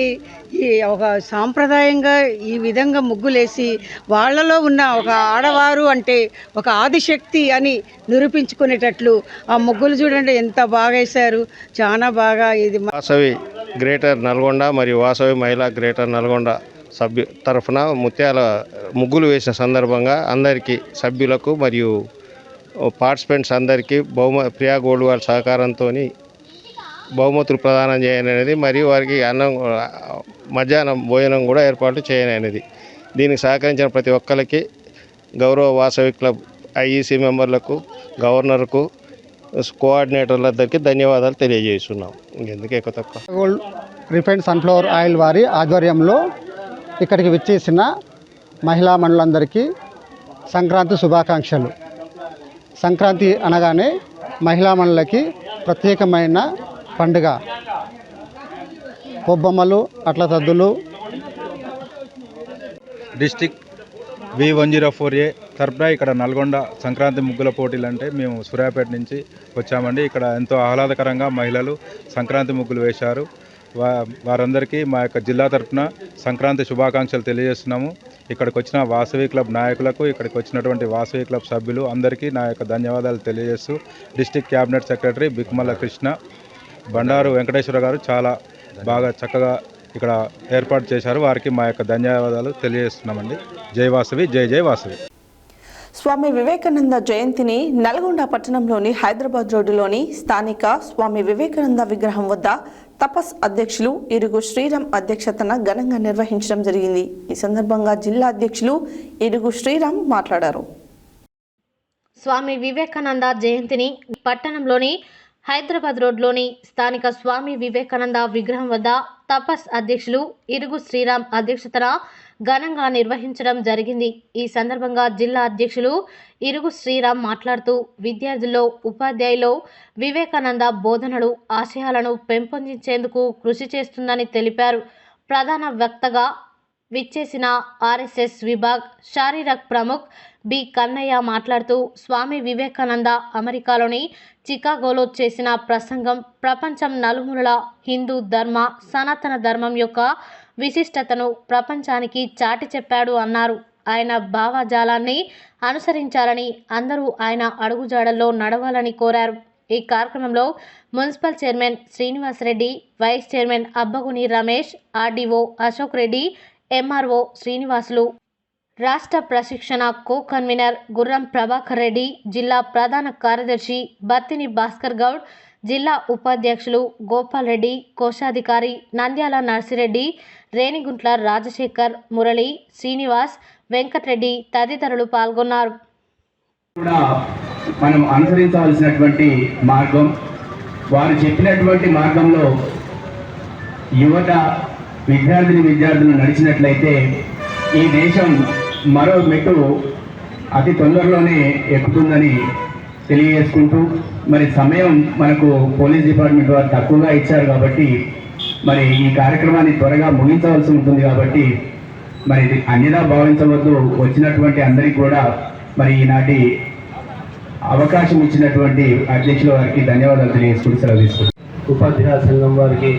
ఈ ఒక సాంప్రదాయంగా ఈ విధంగా ముగ్గులేసి వాళ్ళలో ఉన్న ఒక ఆడవారు అంటే ఒక ఆదిశక్తి అని నిరూపించుకునేటట్లు ఆ ముగ్గులు చూడండి ఎంత బాగా వేశారు, చాలా బాగా. ఇది వాసవి గ్రేటర్ నల్గొండ మరియు వాసవి మహిళా గ్రేటర్ నల్గొండ సభ్యు తరఫున ముత్యాల ముగ్గులు వేసిన సందర్భంగా అందరికీ సభ్యులకు మరియు పార్టిసిపెంట్స్ అందరికీ ప్రియా గోల్డ్ వారి సహకారంతో బహుమతులు ప్రదానం చేయననేది మరియు వారికి మధ్యాహ్నం భోజనం కూడా ఏర్పాటు చేయననేది. దీనికి సహకరించిన ప్రతి ఒక్కరికి గౌరవ వాసవి క్లబ్ IEC మెంబర్లకు, గవర్నర్కు, కోఆర్డినేటర్లందరికీ ధన్యవాదాలు తెలియజేస్తున్నాం. ఇంకెందుకు ఎక్కువ తక్కువ. గోల్డ్ రిఫైన్డ్ సన్ఫ్లవర్ ఆయిల్ వారి ఆధ్వర్యంలో ఇక్కడికి విచ్చేసిన మహిళా మనులందరికీ సంక్రాంతి శుభాకాంక్షలు. సంక్రాంతి అనగానే మహిళా మనులకి ప్రత్యేకమైన పండుగ. కొబ్బమ్మలు, అట్ల సద్దులు. డిస్టిక్ V104A తరపున ఇక్కడ నల్గొండ సంక్రాంతి ముగ్గుల పోటీలు అంటే మేము సూర్యాపేట నుంచి వచ్చామండి. ఇక్కడ ఎంతో ఆహ్లాదకరంగా మహిళలు సంక్రాంతి ముగ్గులు వేశారు. వారందరికీ మా యొక్క జిల్లా తరపున సంక్రాంతి శుభాకాంక్షలు తెలియజేస్తున్నాము. ఇక్కడికి వచ్చిన వాసవి క్లబ్ నాయకులకు, ఇక్కడికి వచ్చినటువంటి వాసవి క్లబ్ సభ్యులు అందరికీ నా యొక్క ధన్యవాదాలు తెలియజేస్తూ district cabinet secretary Bikmalla Krishna, Bandaru Venkateswara గారు చాలా బాగా చక్కగా ఇక్కడ ఏర్పాటు చేశారు. వారికి మా యొక్క ధన్యవాదాలు తెలియజేస్తున్నామండి. జై వాసవి, జై జై వాసవి. స్వామి వివేకానంద జయంతిని నల్గొండ పట్టణంలోని హైదరాబాద్ రోడ్డులోని స్థానిక స్వామి వివేకానంద విగ్రహం వద్ద తపస్ అధ్యక్షులు ఇరుగు శ్రీరామ్ అధ్యక్షతన ఘనంగా నిర్వహించడం జరిగింది. ఈ సందర్భంగా జిల్లా అధ్యక్షులు ఇరుగు శ్రీరామ్ మాట్లాడారు. స్వామి వివేకానంద జయంతిని పట్టణంలోని హైదరాబాద్ రోడ్లోని స్థానిక స్వామి వివేకానంద విగ్రహం వద్ద తపస్ అధ్యక్షులు ఇరుగు శ్రీరామ్ అధ్యక్షతన ఘనంగా నిర్వహించడం జరిగింది. ఈ సందర్భంగా జిల్లా అధ్యక్షులు ఇరుగు శ్రీరామ్ మాట్లాడుతూ విద్యార్థుల్లో, ఉపాధ్యాయుల్లో వివేకానంద బోధనలు, ఆశయాలను పెంపొందించేందుకు కృషి చేస్తుందని తెలిపారు. ప్రధాన వక్తగా విచ్చేసిన RSS విభాగ్ శారీరక్ ప్రముఖ్ బి కన్నయ్య మాట్లాడుతూ స్వామి వివేకానంద అమెరికాలోని చికాగోలో చేసిన ప్రసంగం ప్రపంచం నలుమూలల హిందూ ధర్మ, సనాతన ధర్మం యొక్క విశిష్టతను ప్రపంచానికి చాటి చెప్పాడు అన్నారు. ఆయన భావజాలాన్ని అనుసరించాలని, అందరూ ఆయన అడుగుజాడల్లో నడవాలని కోరారు. ఈ కార్యక్రమంలో municipal chairman Srinivasareddy, vice chairman Abbaguni Ramesh, RDO Ashok Reddy, MRO Srinivasulu, రాష్ట్ర ప్రశిక్షణ కో కన్వీనర్ గుర్రం ప్రభాకర్ రెడ్డి, జిల్లా ప్రధాన కార్యదర్శి బత్తిని భాస్కర్ గౌడ్, జిల్లా ఉపాధ్యక్షులు గోపాల్ రెడ్డి, కోశాధికారి నంద్యాల నర్సిరెడ్డి, రేణిగుంట్ల రాజశేఖర్, మురళి, శ్రీనివాస్, వెంకటరెడ్డి తదితరులు పాల్గొన్నారు. కూడా మనం అనుసరించాల్సినటువంటి మార్గం, వారు చెప్పినటువంటి మార్గంలో యువత, విద్యార్థులు నడిచినట్లయితే ఈ దేశం మరో మెట్టు అతి తొందరలోనే ఎక్కుతుందని తెలియజేసుకుంటూ, మరి సమయం మనకు పోలీస్ డిపార్ట్మెంట్ వారు తక్కువగా ఇచ్చారు కాబట్టి మరి ఈ కార్యక్రమాన్ని త్వరగా ముగించవలసి ఉంటుంది. కాబట్టి మరి ఇది అన్యదా భావించవద్దు. వచ్చినటువంటి అందరికీ కూడా మరి ఈనాటి అవకాశం ఇచ్చినటువంటి అధ్యక్షుల వారికి ధన్యవాదాలు తెలియజేసుకుంటూ సెలవు తీసుకుంటాం. ఉపాధ్యాయ సంఘం వారికి,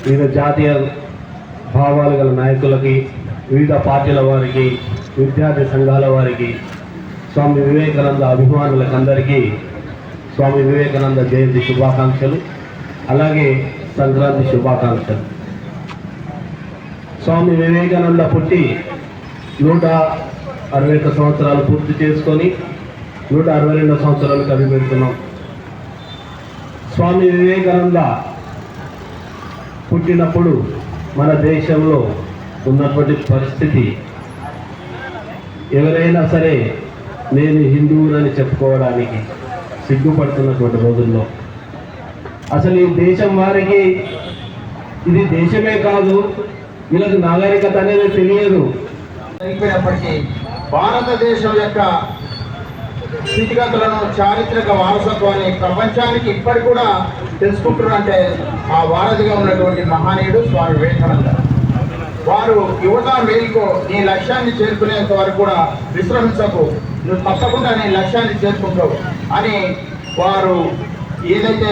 వివిధ జాతీయ భావాలు గల నాయకులకి, వివిధ పార్టీల వారికి, విద్యార్థి సంఘాల వారికి, స్వామి వివేకానంద అభిమానులకు అందరికీ స్వామి వివేకానంద జయంతి శుభాకాంక్షలు, అలాగే సంక్రాంతి శుభాకాంక్షలు. స్వామి వివేకానంద పుట్టి 161 సంవత్సరాలు పూర్తి చేసుకొని 162 సంవత్సరాలకు అడుగుపెడుతున్నాం. స్వామి వివేకానంద పుట్టినప్పుడు మన దేశంలో ఉన్నటువంటి పరిస్థితి, ఎవరైనా సరే నేను హిందువునని చెప్పుకోవడానికి సిగ్గుపడుతున్నటువంటి రోజుల్లో, అసలు ఈ దేశం వారికి ఇది దేశమే కాదు, వీళ్ళకి నాగరికత అనేది తెలియదు. అయిపోయినప్పటికీ భారతదేశం యొక్క స్థితిగతులను, చారిత్రక వారసత్వాన్ని ప్రపంచానికి ఇప్పటి కూడా తెలుసుకుంటున్నారంటే ఆ వారధిగా ఉన్నటువంటి మహానీయుడు స్వామి వివేకానంద. వారు యువత మేలుకో, నీ లక్ష్యాన్ని చేరుకునేంత వరకు కూడా విశ్రమించకు, నువ్వు తప్పకుండా నీ లక్ష్యాన్ని చేరుకుంటావు అని వారు ఏదైతే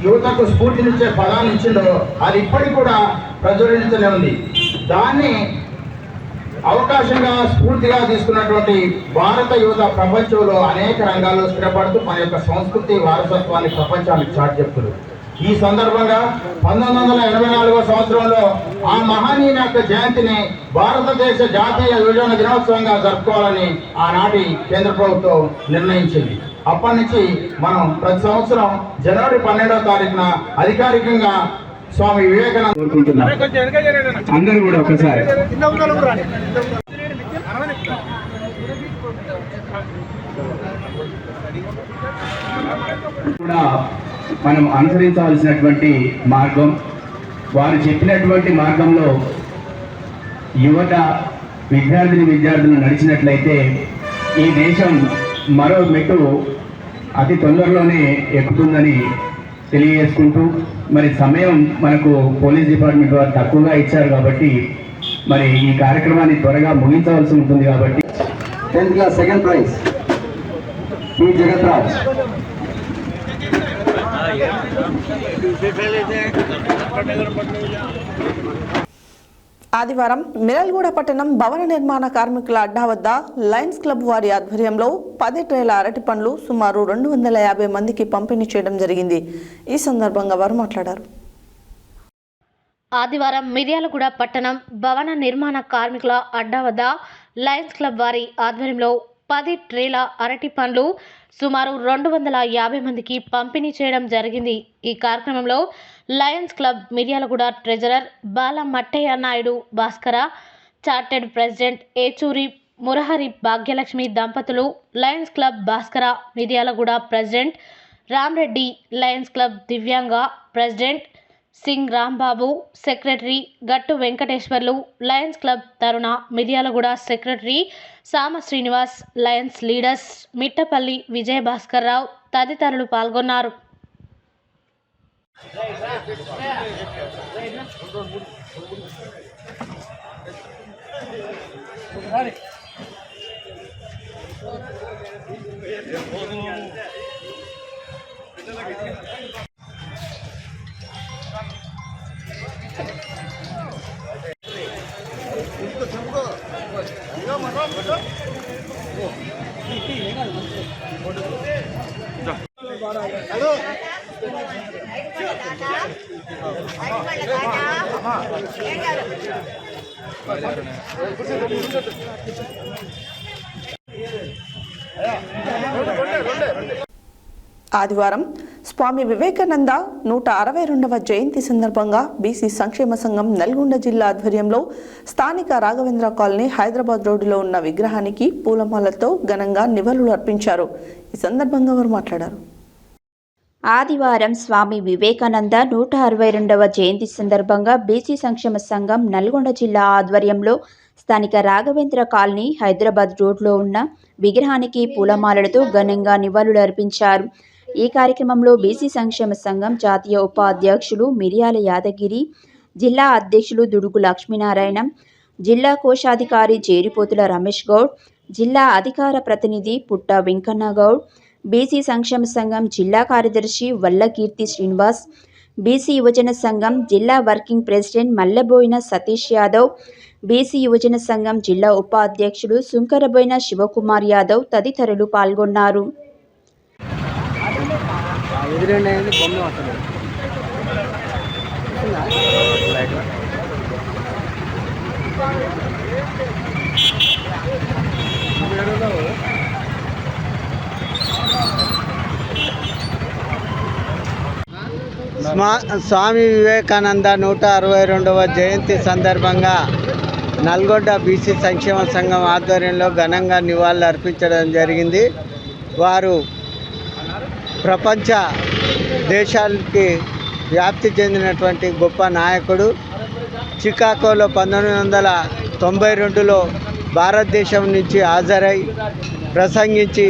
యువతకు స్ఫూర్తినిచ్చే పదాన్ని ఇచ్చిందో అది ఇప్పటికి కూడా ప్రజ్వలిస్తూనే ఉంది. దాన్ని అవకాశంగా స్ఫూర్తిగా తీసుకున్నటువంటి భారత యువత ప్రపంచంలో అనేక రంగాల్లో స్థిరపడుతూ మన యొక్క సంస్కృతి వారసత్వాన్ని ప్రపంచానికి చాటి చెప్తున్నారు. ఈ సందర్భంగా 1984 సంవత్సరంలో ఆ మహనీయుని యొక్క జయంతిని భారతదేశ జాతీయ యువజన దినోత్సవంగా జరుపుకోవాలని ఆనాటి కేంద్ర ప్రభుత్వం నిర్ణయించింది. అప్పటి నుంచి మనం ప్రతి సంవత్సరం జనవరి 12వ తారీఖున అధికారికంగా స్వామి వివేకానంద అందరూ కూడా ఒకసారి కూడా మనం అనుసరించాల్సినటువంటి మార్గం, వారు చెప్పినటువంటి మార్గంలో యువత, విద్యార్థులు నడిచినట్లయితే ఈ దేశం మరో మెట్టు అతి తొందరలోనే ఎక్కుతుందని తెలియజేసుకుంటూ మరి సమయం మనకు పోలీస్ డిపార్ట్మెంట్ వారు తక్కువగా ఇచ్చారు కాబట్టి మరి ఈ కార్యక్రమాన్ని త్వరగా ముగించవలసి ఉంటుంది కాబట్టి 10th class second prize P Jagatraj. ఆదివారం మిరల్గూడ పట్టణం భవన నిర్మాణ కార్మికుల అడ్డా వద్ద లయన్స్ క్లబ్ వారి ఆధ్వర్యంలో 10 ట్రేల అరటి పండ్లు సుమారు 250 మందికి పంపిణీ చేయడం జరిగింది. ఈ సందర్భంగా వారు మాట్లాడారు. ఆదివారం మిర్యాలగూడ పట్టణం భవన నిర్మాణ కార్మికుల అడ్డా వద్ద లయన్స్ క్లబ్ వారి ఆధ్వర్యంలో 10 ట్రేల అరటి పండ్లు సుమారు 250 మందికి పంపిణీ చేయడం జరిగింది. ఈ కార్యక్రమంలో lions club Miryalaguda treasurer Bala Mattaiah Naidu Bhaskara, chartered president Yechuri Murahari Bhagyalakshmi దంపతులు, lions club Bhaskara Miryalaguda president Ramreddy, lions club దివ్యాంగ president Singh Rambabu, secretary Gattu Venkateswarlu, lions club Taruna Miryalaguda secretary Sama Srinivas, lions leaders Mittapalli Vijayabhaskar Rao తదితరులు పాల్గొన్నారు. ఆదివారం స్వామి వివేకానంద 162వ జయంతి సందర్భంగా బీసీ సంక్షేమ సంఘం నల్గొండ జిల్లా ఆధ్వర్యంలో స్థానిక రాఘవేంద్ర కాలనీ హైదరాబాద్ రోడ్డులో ఉన్న విగ్రహానికి పూలమాలతో ఘనంగా నివాళులు అర్పించారు. ఈ సందర్భంగా వారు మాట్లాడారు. ఆదివారం స్వామి వివేకానంద 162వ జయంతి సందర్భంగా బీసీ సంక్షేమ సంఘం నల్గొండ జిల్లా ఆధ్వర్యంలో స్థానిక రాఘవేంద్ర కాలనీ హైదరాబాద్ రోడ్లో ఉన్న విగ్రహానికి పూలమాలలతో ఘనంగా నివాళులు అర్పించారు. ఈ కార్యక్రమంలో బీసీ సంక్షేమ సంఘం జాతీయ ఉపాధ్యక్షులు మిర్యాల యాదగిరి, జిల్లా అధ్యక్షులు దుడుగు లక్ష్మీనారాయణ, జిల్లా కోశాధికారి జేరిపోతుల రమేష్ గౌడ్, జిల్లా అధికార ప్రతినిధి పుట్ట వెంకన్న గౌడ్, బీసీ సంక్షేమ సంఘం జిల్లా కార్యదర్శి వల్లకీర్తి శ్రీనివాస్, బీసీ యువజన సంఘం జిల్లా working president Mallaboina Satish Yadav, BC యువజన సంఘం జిల్లా ఉపాధ్యక్షులు సుంకరబోయిన శివకుమార్ యాదవ్ తదితరులు పాల్గొన్నారు. స్వామి వివేకానంద 162వ జయంతి సందర్భంగా నల్గొండ బీసీ సంక్షేమ సంఘం ఆధ్వర్యంలో ఘనంగా నివాళులు అర్పించడం జరిగింది. వారు ప్రపంచ దేశాలకి వ్యాప్తి చెందినటువంటి గొప్ప నాయకుడు. చికాగోలో 1992లో భారతదేశం నుంచి హాజరై ప్రసంగించి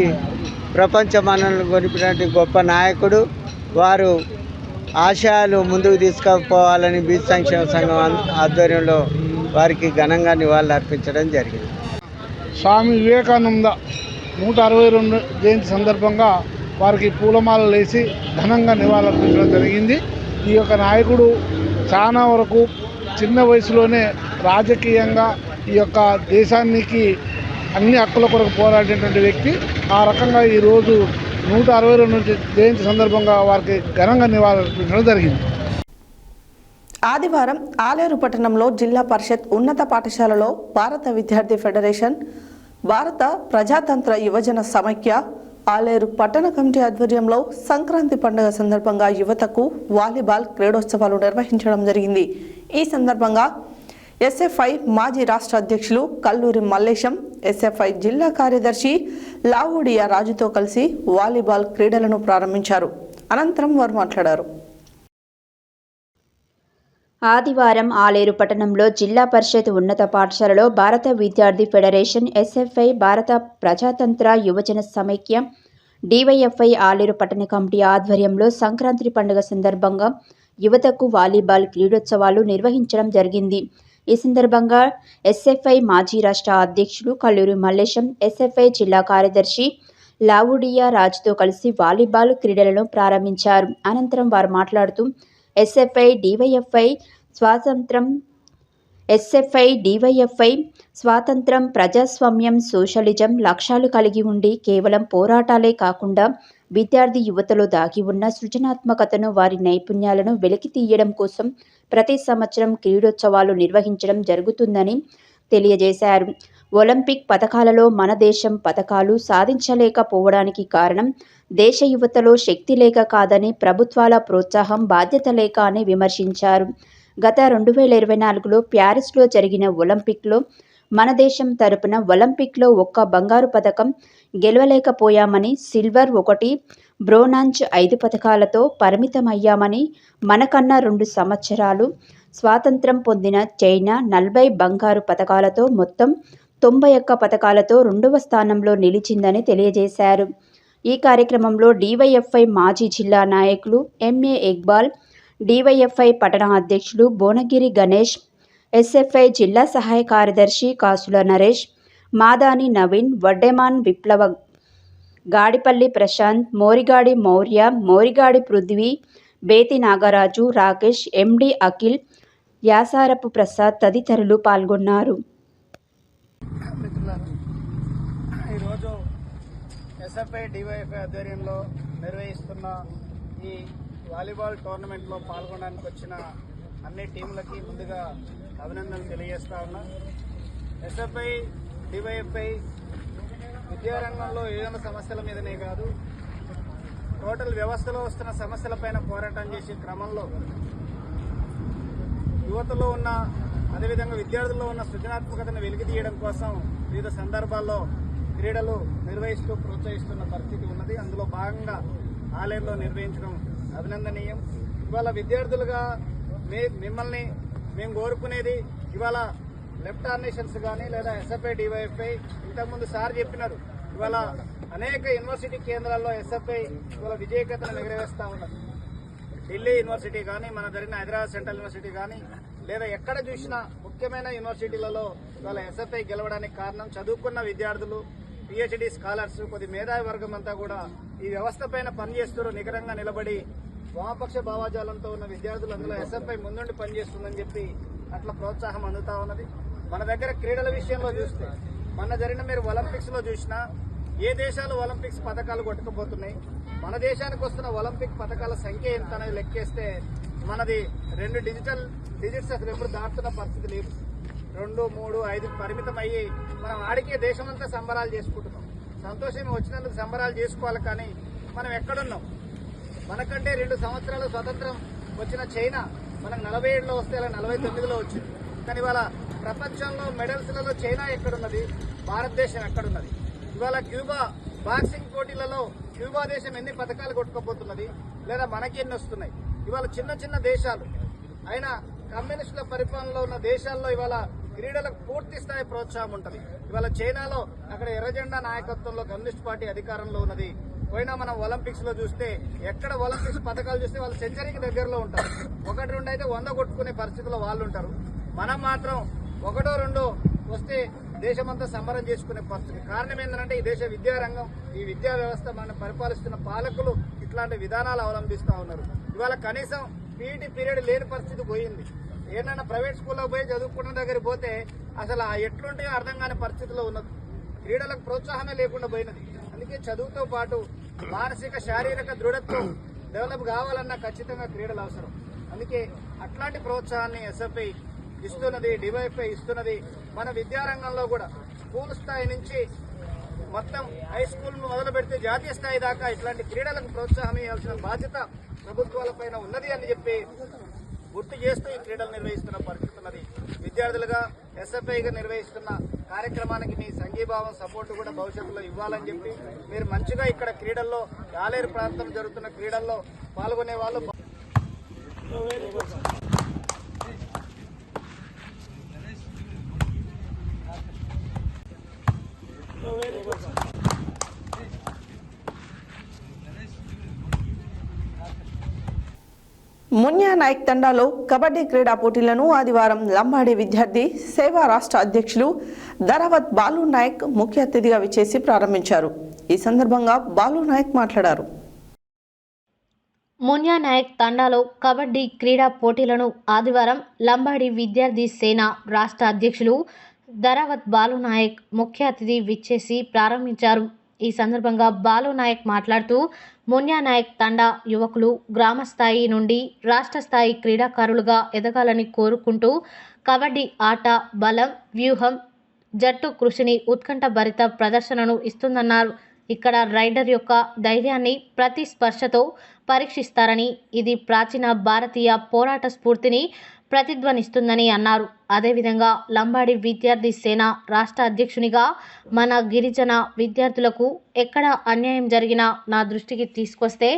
ప్రపంచ మన్ననలు కొనిపినటువంటి గొప్ప నాయకుడు. వారు ఆశయాలు ముందుకు తీసుకుపోవాలని బీసీ సంక్షేమ సంఘం ఆధ్వర్యంలో వారికి ఘనంగా నివాళులు అర్పించడం జరిగింది. స్వామి వివేకానంద 162 జయంతి సందర్భంగా వారికి పూలమాలలు వేసి ఘనంగా నివాళులు అర్పించడం జరిగింది. ఈ యొక్క నాయకుడు చాలా వరకు చిన్న వయసులోనే రాజకీయంగా ఈ యొక్క దేశానికి అన్ని హక్కుల కొరకు పోరాడినటువంటి వ్యక్తి. ఆ రకంగా ఈరోజు 162 జయంతి సందర్భంగా వారికి ఘనంగా నివాళులు అర్పించడం జరిగింది. ఆదివారం ఆలేరు పట్టణంలో జిల్లా పరిషత్ ఉన్నత పాఠశాలలో భారత విద్యార్థి ఫెడరేషన్, భారత ప్రజాతంత్ర యువజన సమైక్య, ఆలేరు పట్టణ కమిటీ ఆధ్వర్యంలో సంక్రాంతి పండుగ సందర్భంగా యువతకు వాలీబాల్ క్రీడోత్సవాలు నిర్వహించడం జరిగింది. ఈ సందర్భంగా ఎస్ఎఫ్ఐ మాజీ రాష్ట్ర అధ్యక్షులు కల్లూరి మల్లేశం, ఎస్ఎఫ్ఐ జిల్లా కార్యదర్శి లావుడియా రాజుతో కలిసి వాలీబాల్ క్రీడలను ప్రారంభించారు. అనంతరం వారు మాట్లాడారు. ఆదివారం ఆలేరు పట్టణంలో జిల్లా పరిషత్ ఉన్నత పాఠశాలలో భారత విద్యార్థి ఫెడరేషన్, ఎస్ఎఫ్ఐ, భారత ప్రజాతంత్ర యువజన సమైక్య డివైఎఫ్ఐ ఆలేరు పట్టణ కమిటీ ఆధ్వర్యంలో సంక్రాంతి పండుగ సందర్భంగా యువతకు వాలీబాల్ క్రీడోత్సవాలు నిర్వహించడం జరిగింది. ఈ సందర్భంగా ఎస్ఎఫ్ఐ మాజీ రాష్ట్ర అధ్యక్షులు కల్లూరి మల్లేశం, ఎస్ఎఫ్ఐ జిల్లా కార్యదర్శి లావుడియా రాజుతో కలిసి వాలీబాల్ క్రీడలను ప్రారంభించారు. అనంతరం వారు మాట్లాడుతూ ఎస్ఎఫ్ఐ డివైఎఫ్ఐ స్వాతంత్రం, ప్రజాస్వామ్యం, సోషలిజం లక్ష్యాలు కలిగి ఉండి కేవలం పోరాటాలే కాకుండా విద్యార్థి యువతలో దాగి ఉన్న సృజనాత్మకతను, వారి నైపుణ్యాలను వెలికి తీయడం కోసం ప్రతి సంవత్సరం క్రీడోత్సవాలు నిర్వహించడం జరుగుతుందని తెలియజేశారు. ఒలింపిక్ పథకాలలో మన దేశం పథకాలు సాధించలేకపోవడానికి కారణం దేశ యువతలో శక్తి లేక కాదని, ప్రభుత్వాల ప్రోత్సాహం, బాధ్యత లేక అని విమర్శించారు. గత 2024లో ప్యారిస్లో జరిగిన ఒలింపిక్లో మన దేశం తరపున ఒలింపిక్లో ఒక్క బంగారు పథకం గెలవలేకపోయామని, సిల్వర్ 1, బ్రోంజ్ 5 పథకాలతో పరిమితమయ్యామని, మనకన్నా 2 సంవత్సరాలు స్వాతంత్రం పొందిన చైనా 40 బంగారు పథకాలతో మొత్తం 91 పథకాలతో 2వ స్థానంలో నిలిచిందని తెలియజేశారు. ఈ కార్యక్రమంలో డివైఎఫ్ఐ మాజీ జిల్లా నాయకులు ఎంఏ ఇక్బాల్, డివైఎఫ్ఐ పట్టణ అధ్యక్షులు భువనగిరి గణేష్, ఎస్ఎఫ్ఐ జిల్లా సహాయ కార్యదర్శి కాసుల నరేష్, మాదాని నవీన్, వడ్డెమాన్ విప్లవ, గాడిపల్లి ప్రశాంత్, మోరిగాడి మౌర్య, మోరిగాడి పృథ్వీ, బేతి నాగరాజు, రాకేష్, ఎండి అఖిల్, యాసారపు ప్రసాద్ తదితరులు పాల్గొన్నారు. ఈరోజు ఎస్ఎఫ్ఐ డివైఎఫ్ఐ ఆధ్వర్యంలో నిర్వహిస్తున్న ఈ వాలీబాల్ టోర్నమెంట్లో పాల్గొనడానికి వచ్చిన అన్ని టీంలకి ముందుగా అభినందనలు తెలియజేస్తా ఉన్నా. ఎస్ఎఫ్ఐ డివైఎఫ్ఐ విద్యారంగంలో ఏదైనా సమస్యల మీదనే కాదు, టోటల్ వ్యవస్థలో వస్తున్న సమస్యలపైన పోరాటం చేసే క్రమంలో యువతలో ఉన్న, అదేవిధంగా విద్యార్థుల్లో ఉన్న సృజనాత్మకతను వెలికి తీయడం కోసం వివిధ సందర్భాల్లో క్రీడలు నిర్వహిస్తూ ప్రోత్సహిస్తున్న పరిస్థితి ఉన్నది. అందులో భాగంగా ఆలయంలో నిర్వహించడం అభినందనీయం. ఇవాళ విద్యార్థులుగా మిమ్మల్ని మేము కోరుకునేది, ఇవాళ లెఫ్ట్ ఆర్గనైజేషన్స్ కానీ లేదా ఎస్ఎఫ్ఐ డివైఎఫ్ఐ ఇంతకుముందు సార్ చెప్పినారు, ఇవాళ అనేక యూనివర్సిటీ కేంద్రాల్లో ఎస్ఎఫ్ఐ ఇవాళ విజయకతను ఎగరవేస్తూ ఉన్నది. ఢిల్లీ యూనివర్సిటీ కానీ, మన జరిగిన హైదరాబాద్ సెంట్రల్ యూనివర్సిటీ కానీ, లేదా ఎక్కడ చూసినా ముఖ్యమైన యూనివర్సిటీలలో ఇవాళ ఎస్ఎఫ్ఐ గెలవడానికి కారణం చదువుకున్న విద్యార్థులు, పిహెచ్డి స్కాలర్స్, కొద్ది మేధావి వర్గం అంతా కూడా ఈ వ్యవస్థ పైన పనిచేస్తూ నికరంగా నిలబడి వామపక్ష భావాజాలంతో ఉన్న విద్యార్థులు అందులో ఎస్ఎఫ్ఐ ముందుండి పనిచేస్తుందని చెప్పి అట్లా ప్రోత్సాహం అందుతా ఉన్నది. మన దగ్గర క్రీడల విషయంలో చూస్తే మన జరిగిన మీరు ఒలింపిక్స్లో చూసినా ఏ దేశాలు ఒలింపిక్స్ పథకాలు కొట్టుకుపోతున్నాయి, మన దేశానికి వస్తున్న ఒలింపిక్ పథకాల సంఖ్య ఎంత అనేది లెక్కేస్తే మనది 2 డిజిట్స్ అసలు ఎప్పుడు దాటుతున్న పరిస్థితి లేదు. 2, 3, 5 పరిమితం అయ్యి మనం ఆడికే దేశమంతా సంబరాలు చేసుకుంటున్నాం. సంతోషం వచ్చినందుకు సంబరాలు చేసుకోవాలి, కానీ మనం ఎక్కడున్నాం? మనకంటే 2 సంవత్సరాలు స్వతంత్రం వచ్చిన చైనా మనకు 47లో వస్తే అలా 49లో వచ్చింది. కానీ ఇవాళ ప్రపంచంలో మెడల్స్లలో చైనా ఎక్కడున్నది, భారతదేశం ఎక్కడున్నది? ఇవాళ క్యూబా బాక్సింగ్ పోటీలలో క్యూబా దేశం ఎన్ని పథకాలు కొట్టుకోబోతున్నది, లేదా మనకి ఎన్ని వస్తున్నాయి? ఇవాళ చిన్న చిన్న దేశాలు అయినా కమ్యూనిస్టుల పరిపాలనలో ఉన్న దేశాల్లో ఇవాళ క్రీడలకు పూర్తి స్థాయి ప్రోత్సాహం ఉంటుంది. ఇవాళ చైనాలో అక్కడ ఎర్రజెండా నాయకత్వంలో కమ్యూనిస్ట్ పార్టీ అధికారంలో ఉన్నది. పోయినా మనం ఒలింపిక్స్ లో చూస్తే ఎక్కడ ఒలింపిక్స్ పథకాలు చూస్తే వాళ్ళు సెంచరీకి దగ్గరలో ఉంటారు. 1-2 అయితే 100 కొట్టుకునే పరిస్థితిలో వాళ్ళు ఉంటారు. మనం మాత్రం 1-2 వస్తే దేశమంతా సంబరం చేసుకునే పరిస్థితి. కారణం ఏంటంటే ఈ దేశ విద్యారంగం, ఈ విద్యా వ్యవస్థ మనం పరిపాలిస్తున్న పాలకులు ఇట్లాంటి విధానాలు అవలంబిస్తూ ఉన్నారు. ఇవాళ కనీసం పీఈటీ పీరియడ్ లేని పరిస్థితి పోయింది. ఏంటన్నా ప్రైవేట్ స్కూల్లో పోయి చదువుకున్న దగ్గర పోతే అసలు ఆ ఎట్లుంటే అర్థం కాని పరిస్థితిలో ఉన్నది. క్రీడలకు ప్రోత్సాహమే లేకుండా పోయినది. అందుకే చదువుతో పాటు మానసిక శారీరక దృఢత్వం డెవలప్ కావాలన్నా ఖచ్చితంగా క్రీడలు అవసరం. అందుకే అట్లాంటి ప్రోత్సాహాన్ని ఎస్ఎఫ్ఐ ఇస్తున్నది, డివైఎఫ్ఐ ఇస్తున్నది. మన విద్యారంగంలో కూడా స్కూల్ స్థాయి నుంచి మొత్తం హై స్కూల్ మొదలు పెడితే జాతీయ స్థాయి దాకా ఇట్లాంటి క్రీడలకు ప్రోత్సాహం ఇవ్వాల్సిన బాధ్యత ప్రభుత్వాలపైన ఉన్నది అని చెప్పి గుర్తు చేస్తూ ఈ క్రీడలు నిర్వహిస్తున్న పరిస్థితి ఉన్నది. విద్యార్థులుగా ఎస్ఎఫ్ఐగా నిర్వహిస్తున్న కార్యక్రమానికి మీ సంఘీభావం సపోర్టు కూడా భవిష్యత్తులో ఇవ్వాలని చెప్పి మీరు మంచిగా ఇక్కడ క్రీడల్లో ఆలేరు ప్రాంతం జరుగుతున్న క్రీడల్లో పాల్గొనే వాళ్ళు మున్యా నాయక్ తండాలో కబడ్డీ క్రీడా పోటీలను ఆదివారం లంబాడి విద్యార్థి సేవా రాష్ట్ర అధ్యక్షులు ధరావత్ బాలు నాయక్ ముఖ్య అతిథిగా విచ్చేసి ప్రారంభించారు. ఈ సందర్భంగా బాలు నాయక్ మాట్లాడారు. మున్యా నాయక్ తండాలో కబడ్డీ క్రీడా పోటీలను ఆదివారం లంబాడి విద్యార్థి సేన రాష్ట్ర అధ్యక్షులు ధరావత్ బాలు నాయక్ ముఖ్య అతిథి విచ్చేసి ప్రారంభించారు. ఈ సందర్భంగా బాలు నాయక్ మాట్లాడుతూ మున్యా నాయక్ తండా యువకులు గ్రామ స్థాయి నుండి రాష్ట్ర స్థాయి క్రీడాకారులుగా ఎదగాలని కోరుకుంటూ కబడ్డీ ఆట బలం, వ్యూహం, జట్టు కృషిని ఉత్కంఠభరిత ప్రదర్శనను ఇస్తుందన్నారు. ఇక్కడ రైడర్ యొక్క ధైర్యాన్ని ప్రతి స్పర్శతో పరీక్షిస్తారని, ఇది ప్రాచీన భారతీయ పోరాట స్ఫూర్తిని ప్రతిధ్వనిస్తుందని అన్నారు. అదేవిధంగా లంబాడి విద్యార్థి సేన రాష్ట్ర అధ్యక్షునిగా మన గిరిజన విద్యార్థులకు ఎక్కడ అన్యాయం జరిగినా నా దృష్టికి తీసుకొస్తే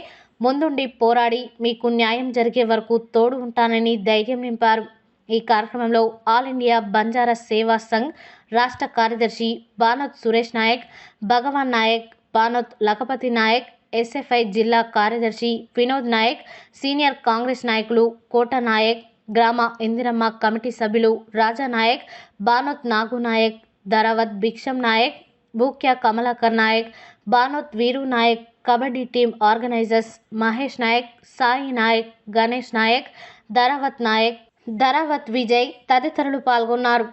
ముందుండి పోరాడి మీకు న్యాయం జరిగే వరకు తోడు ఉంటానని ధైర్యం నింపారు. ఈ కార్యక్రమంలో ఆల్ ఇండియా బంజారా సేవా సంఘ్ రాష్ట్ర కార్యదర్శి బానోత్ సురేష్ నాయక్, భగవాన్ నాయక్, బానోత్ లఖపతి నాయక్, ఎస్ఎఫ్ఐ జిల్లా కార్యదర్శి వినోద్ నాయక్, సీనియర్ కాంగ్రెస్ నాయకులు కోట నాయక్, గ్రామ ఇందిరమ్మ కమిటీ సభ్యులు రాజా నాయక్, బానోత్ నాగు నాయక్, ధరావత్ భిక్షం నాయక్, భూక్యా కమలాకర్ నాయక్, బానోత్ వీరు నాయక్, కబడ్డీ టీం ఆర్గనైజర్స్ మహేష్ నాయక్, సాయి నాయక్, గణేష్ నాయక్, ధరావత్ నాయక్, ధరావత్ విజయ్ తదితరులు పాల్గొన్నారు.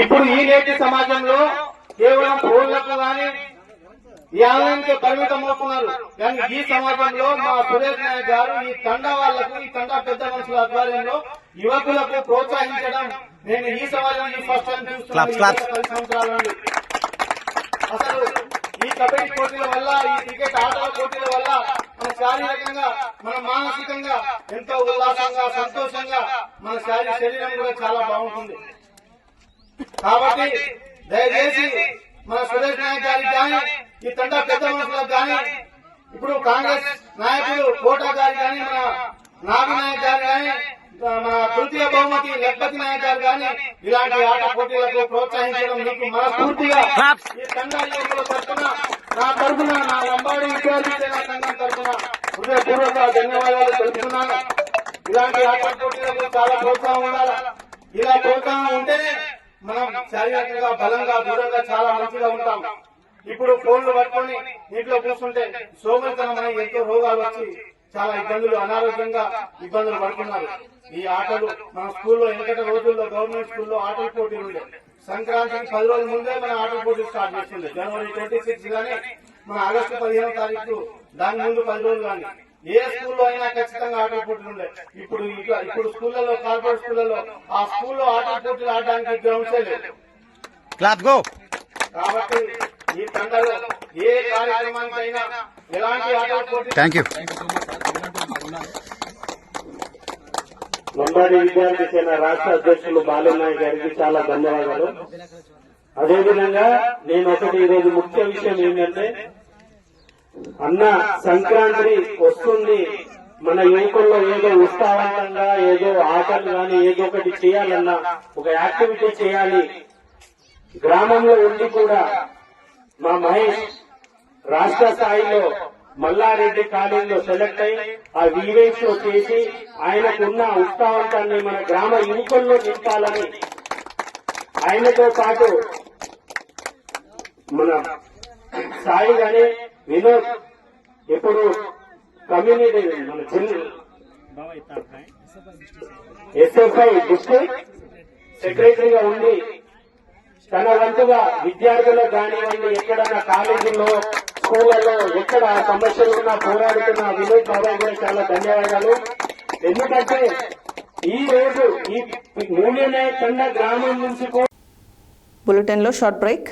ఇప్పుడు ఈ నేటి సమాజంలో కేవలం ఫోన్లకు కానీ ఈ ఆన్లైన్కి పరిమితం అవుతున్నారు. కానీ ఈ సమాజంలో మా సురేష్ నాయక్ గారు ఈ తండా వాళ్లకు, ఈ తండా పెద్ద మనుషుల ఆధ్వర్యంలో యువకులకు ప్రోత్సహించడం నేను ఈ సమాజాన్ని ఫస్ట్ టైం చూస్తున్నాను. 10 సంవత్సరాల నుండి అసలు ఈ కబడ్డీ పోటీల వల్ల, ఈ క్రికెట్ ఆటల పోటీల వల్ల మన శారీరకంగా, మన మానసికంగా ఎంతో ఉల్లాసంగా, సంతోషంగా మన శరీరం కూడా చాలా బాగుంటుంది. కాబట్టి దయచేసి మన సురేష్ నాయక్ గారికి కానీ, ఈ తండా పెద్ద మనుషులకు కానీ, ఇప్పుడు కాంగ్రెస్ నాయకులు కోటా గారి కానీ, మన నాగు నాయక్ గారు కానీ, మన తృతీయ బహుమతి లఖపతి నాయక్ గారు కానీ ఇలాంటి ఆట పోటీలకు ప్రోత్సహించడం మీకు మనస్ఫూర్తిగా ఈ తండా యువకుల తరఫున, నా తరఫున, నా లంబాడి విద్యార్థి సేనా సంఘం తరఫున హృదయపూర్వక ధన్యవాదాలు తెలుపుతున్నాను. ఇలాంటి ఆట పోటీలకు చాలా ప్రోత్సాహం ఉండాలి. ఇలా ప్రోత్సాహం ఉంటేనే మనం శారీరకంగా, బలంగా, దూరంగా చాలా మంచిగా ఉంటాం. ఇప్పుడు ఫోన్లు పట్టుకొని ఇంట్లో కూర్చుంటే సోమరితనం అనే ఎంతో రోగాలు వచ్చి చాలా ఇబ్బందులు, అనారోగ్యంగా ఇబ్బందులు పడుతున్నారు. ఈ ఆటలు మన స్కూల్లో వెనకటి రోజుల్లో గవర్నమెంట్ స్కూల్లో ఆటల పోటీలు ఉండే. సంక్రాంతికి 10 రోజుల ముందే మన ఆటల పోటీలు స్టార్ట్ చేస్తుండే. జనవరి 26 గానీ, మన ఆగస్టు 15వ తారీఖు దాని ముందు 10 రోజులు కానీ ఏ స్కూల్లో అయినా ఖచ్చితంగా ఆటల పోటీలు ఉండే. ఇప్పుడు స్కూళ్లలో, కార్పొరేట్ స్కూళ్లలో ఆ స్కూల్లో ఆటల పోటీలు ఆడడానికి గ్రౌండ్సే లేదు. కాబట్టి ఈ తండాలో ఏ కార్యక్రమానికైనా ఎలాంటి ఆటల పోటీ లంబాడి విద్యార్థి సేన రాష్ట్ర అధ్యక్షులు బాలు నాయక్ గారికి చాలా ధన్యవాదాలు. అదేవిధంగా నేను ఒకటి ఈరోజు ముఖ్య విషయం ఏంటంటే, అన్న సంక్రాంతి వస్తుంది, మన యువకుల్లో ఏదో ఉత్సాహంగా ఏదో ఆటలు కానీ ఏదో ఒకటి చేయాలన్నా, ఒక యాక్టివిటీ చేయాలి. గ్రామంలో ఉండి కూడా మా మహేష్ రాష్ట్ర స్థాయిలో మల్లారెడ్డి కాలేజీలో సెలెక్ట్ అయి ఆ ఈవెంట్స్ లో చేసి ఆయనకున్న ఉత్సాహాన్ని మన గ్రామ యువకుల్లో నింపాలని, ఆయనతో పాటు మన సాయి గాని, వినోద్ ఇప్పుడు కమ్యూనిటీ మన ఎస్ఎఫ్ఐ డిస్ట్రిక్ట్ సెక్రటరీగా ఉండి తన వంతుగా విద్యార్థులకు కానివ్వండి, ఎక్కడన్నా కాలేజీల్లో, స్కూళ్లలో ఎక్కడ సమస్యలు ఉన్నా పోరాడుతున్న వినోద్ బాబాయ్ కూడా చాలా ధన్యవాదాలు. ఎందుకంటే ఈ రోజు ఈ మున్యా నాయక్ తండా గ్రామం నుంచి బులెటిన్ లో short break.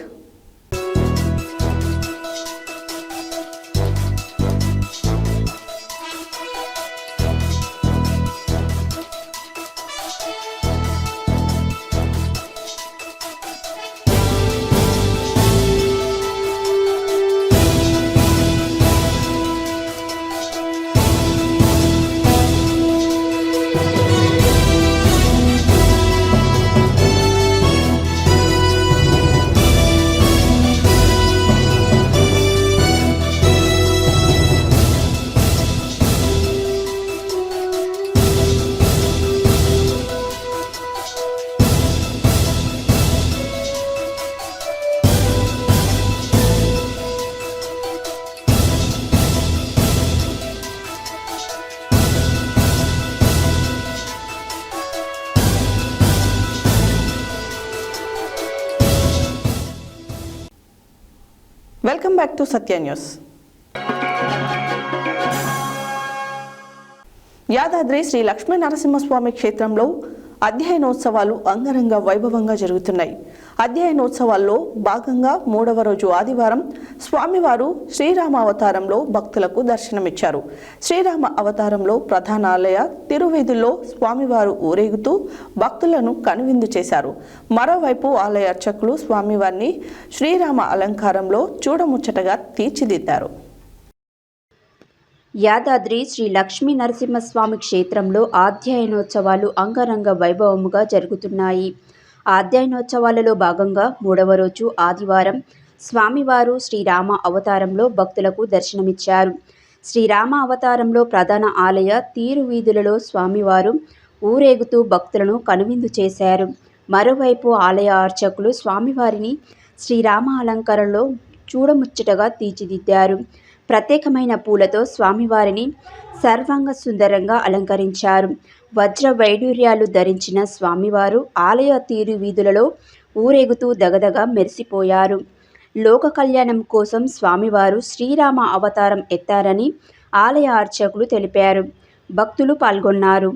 Welcome back to Satya news. Yadadri Shri Lakshmi Narasimhaswamy క్షేత్రంలో అధ్యయనోత్సవాలు అంగరంగ వైభవంగా జరుగుతున్నాయి. అధ్యయనోత్సవాల్లో భాగంగా 3వ రోజు ఆదివారం స్వామివారు శ్రీరామ అవతారంలో భక్తులకు దర్శనమిచ్చారు. శ్రీరామ అవతారంలో ప్రధాన ఆలయ తిరువీధుల్లో స్వామివారు ఊరేగుతూ భక్తులను కనువిందు చేశారు. మరోవైపు ఆలయ అర్చకులు స్వామివారిని శ్రీరామ అలంకారంలో చూడముచ్చటగా తీర్చిదిద్దారు. యాదాద్రి శ్రీ లక్ష్మీ నరసింహస్వామి క్షేత్రంలో అధ్యయనోత్సవాలు అంగరంగ వైభవముగా జరుగుతున్నాయి. అధ్యయనోత్సవాలలో భాగంగా 3వ రోజు ఆదివారం స్వామివారు శ్రీరామ అవతారంలో భక్తులకు దర్శనమిచ్చారు. శ్రీరామ అవతారంలో ప్రధాన ఆలయ తీరువీధులలో స్వామివారు ఊరేగుతూ భక్తులను కనువిందు చేశారు. మరోవైపు ఆలయ అర్చకులు స్వామివారిని శ్రీరామ అలంకారంలో చూడముచ్చటగా తీర్చిదిద్దారు. ప్రత్యేకమైన పూలతో స్వామివారిని సర్వాంగ సుందరంగా అలంకరించారు. వజ్ర వైడూర్యాలు ధరించిన స్వామివారు ఆలయ తీరు వీధులలో ఊరేగుతూ దగదగ మెరిసిపోయారు. లోక కళ్యాణం కోసం స్వామివారు శ్రీరామ అవతారం ఎత్తారని ఆలయ అర్చకులు తెలిపారు. భక్తులు పాల్గొన్నారు.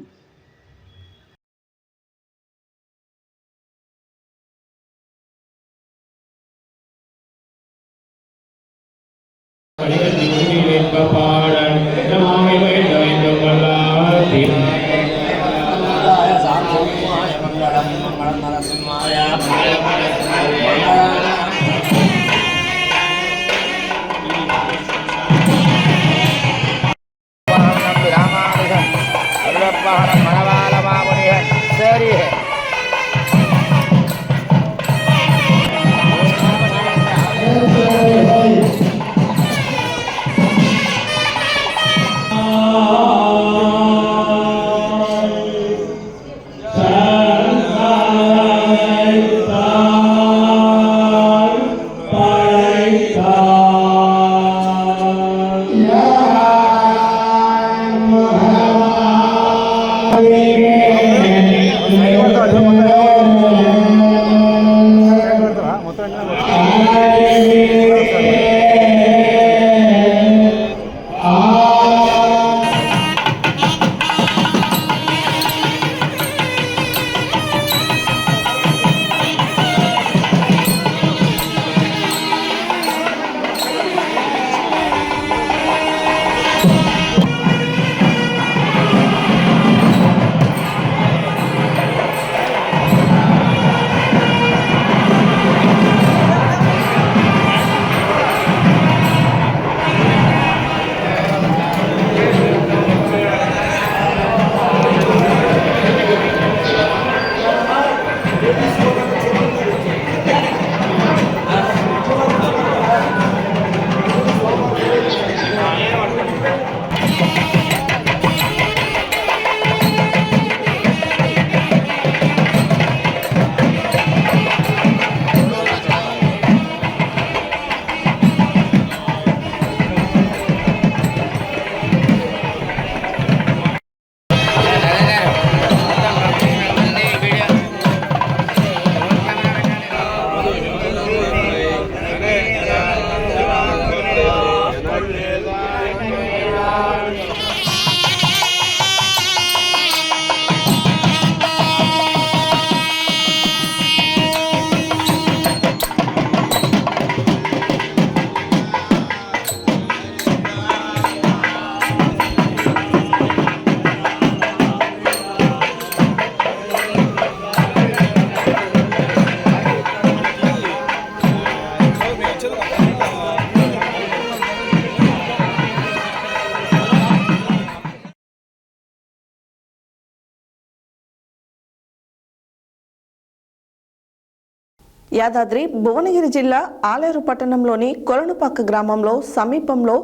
యాదాద్రి భువనగిరి జిల్లా ఆలేరు పట్టణంలోని కొలనుపక్క గ్రామంలో సమీపంలో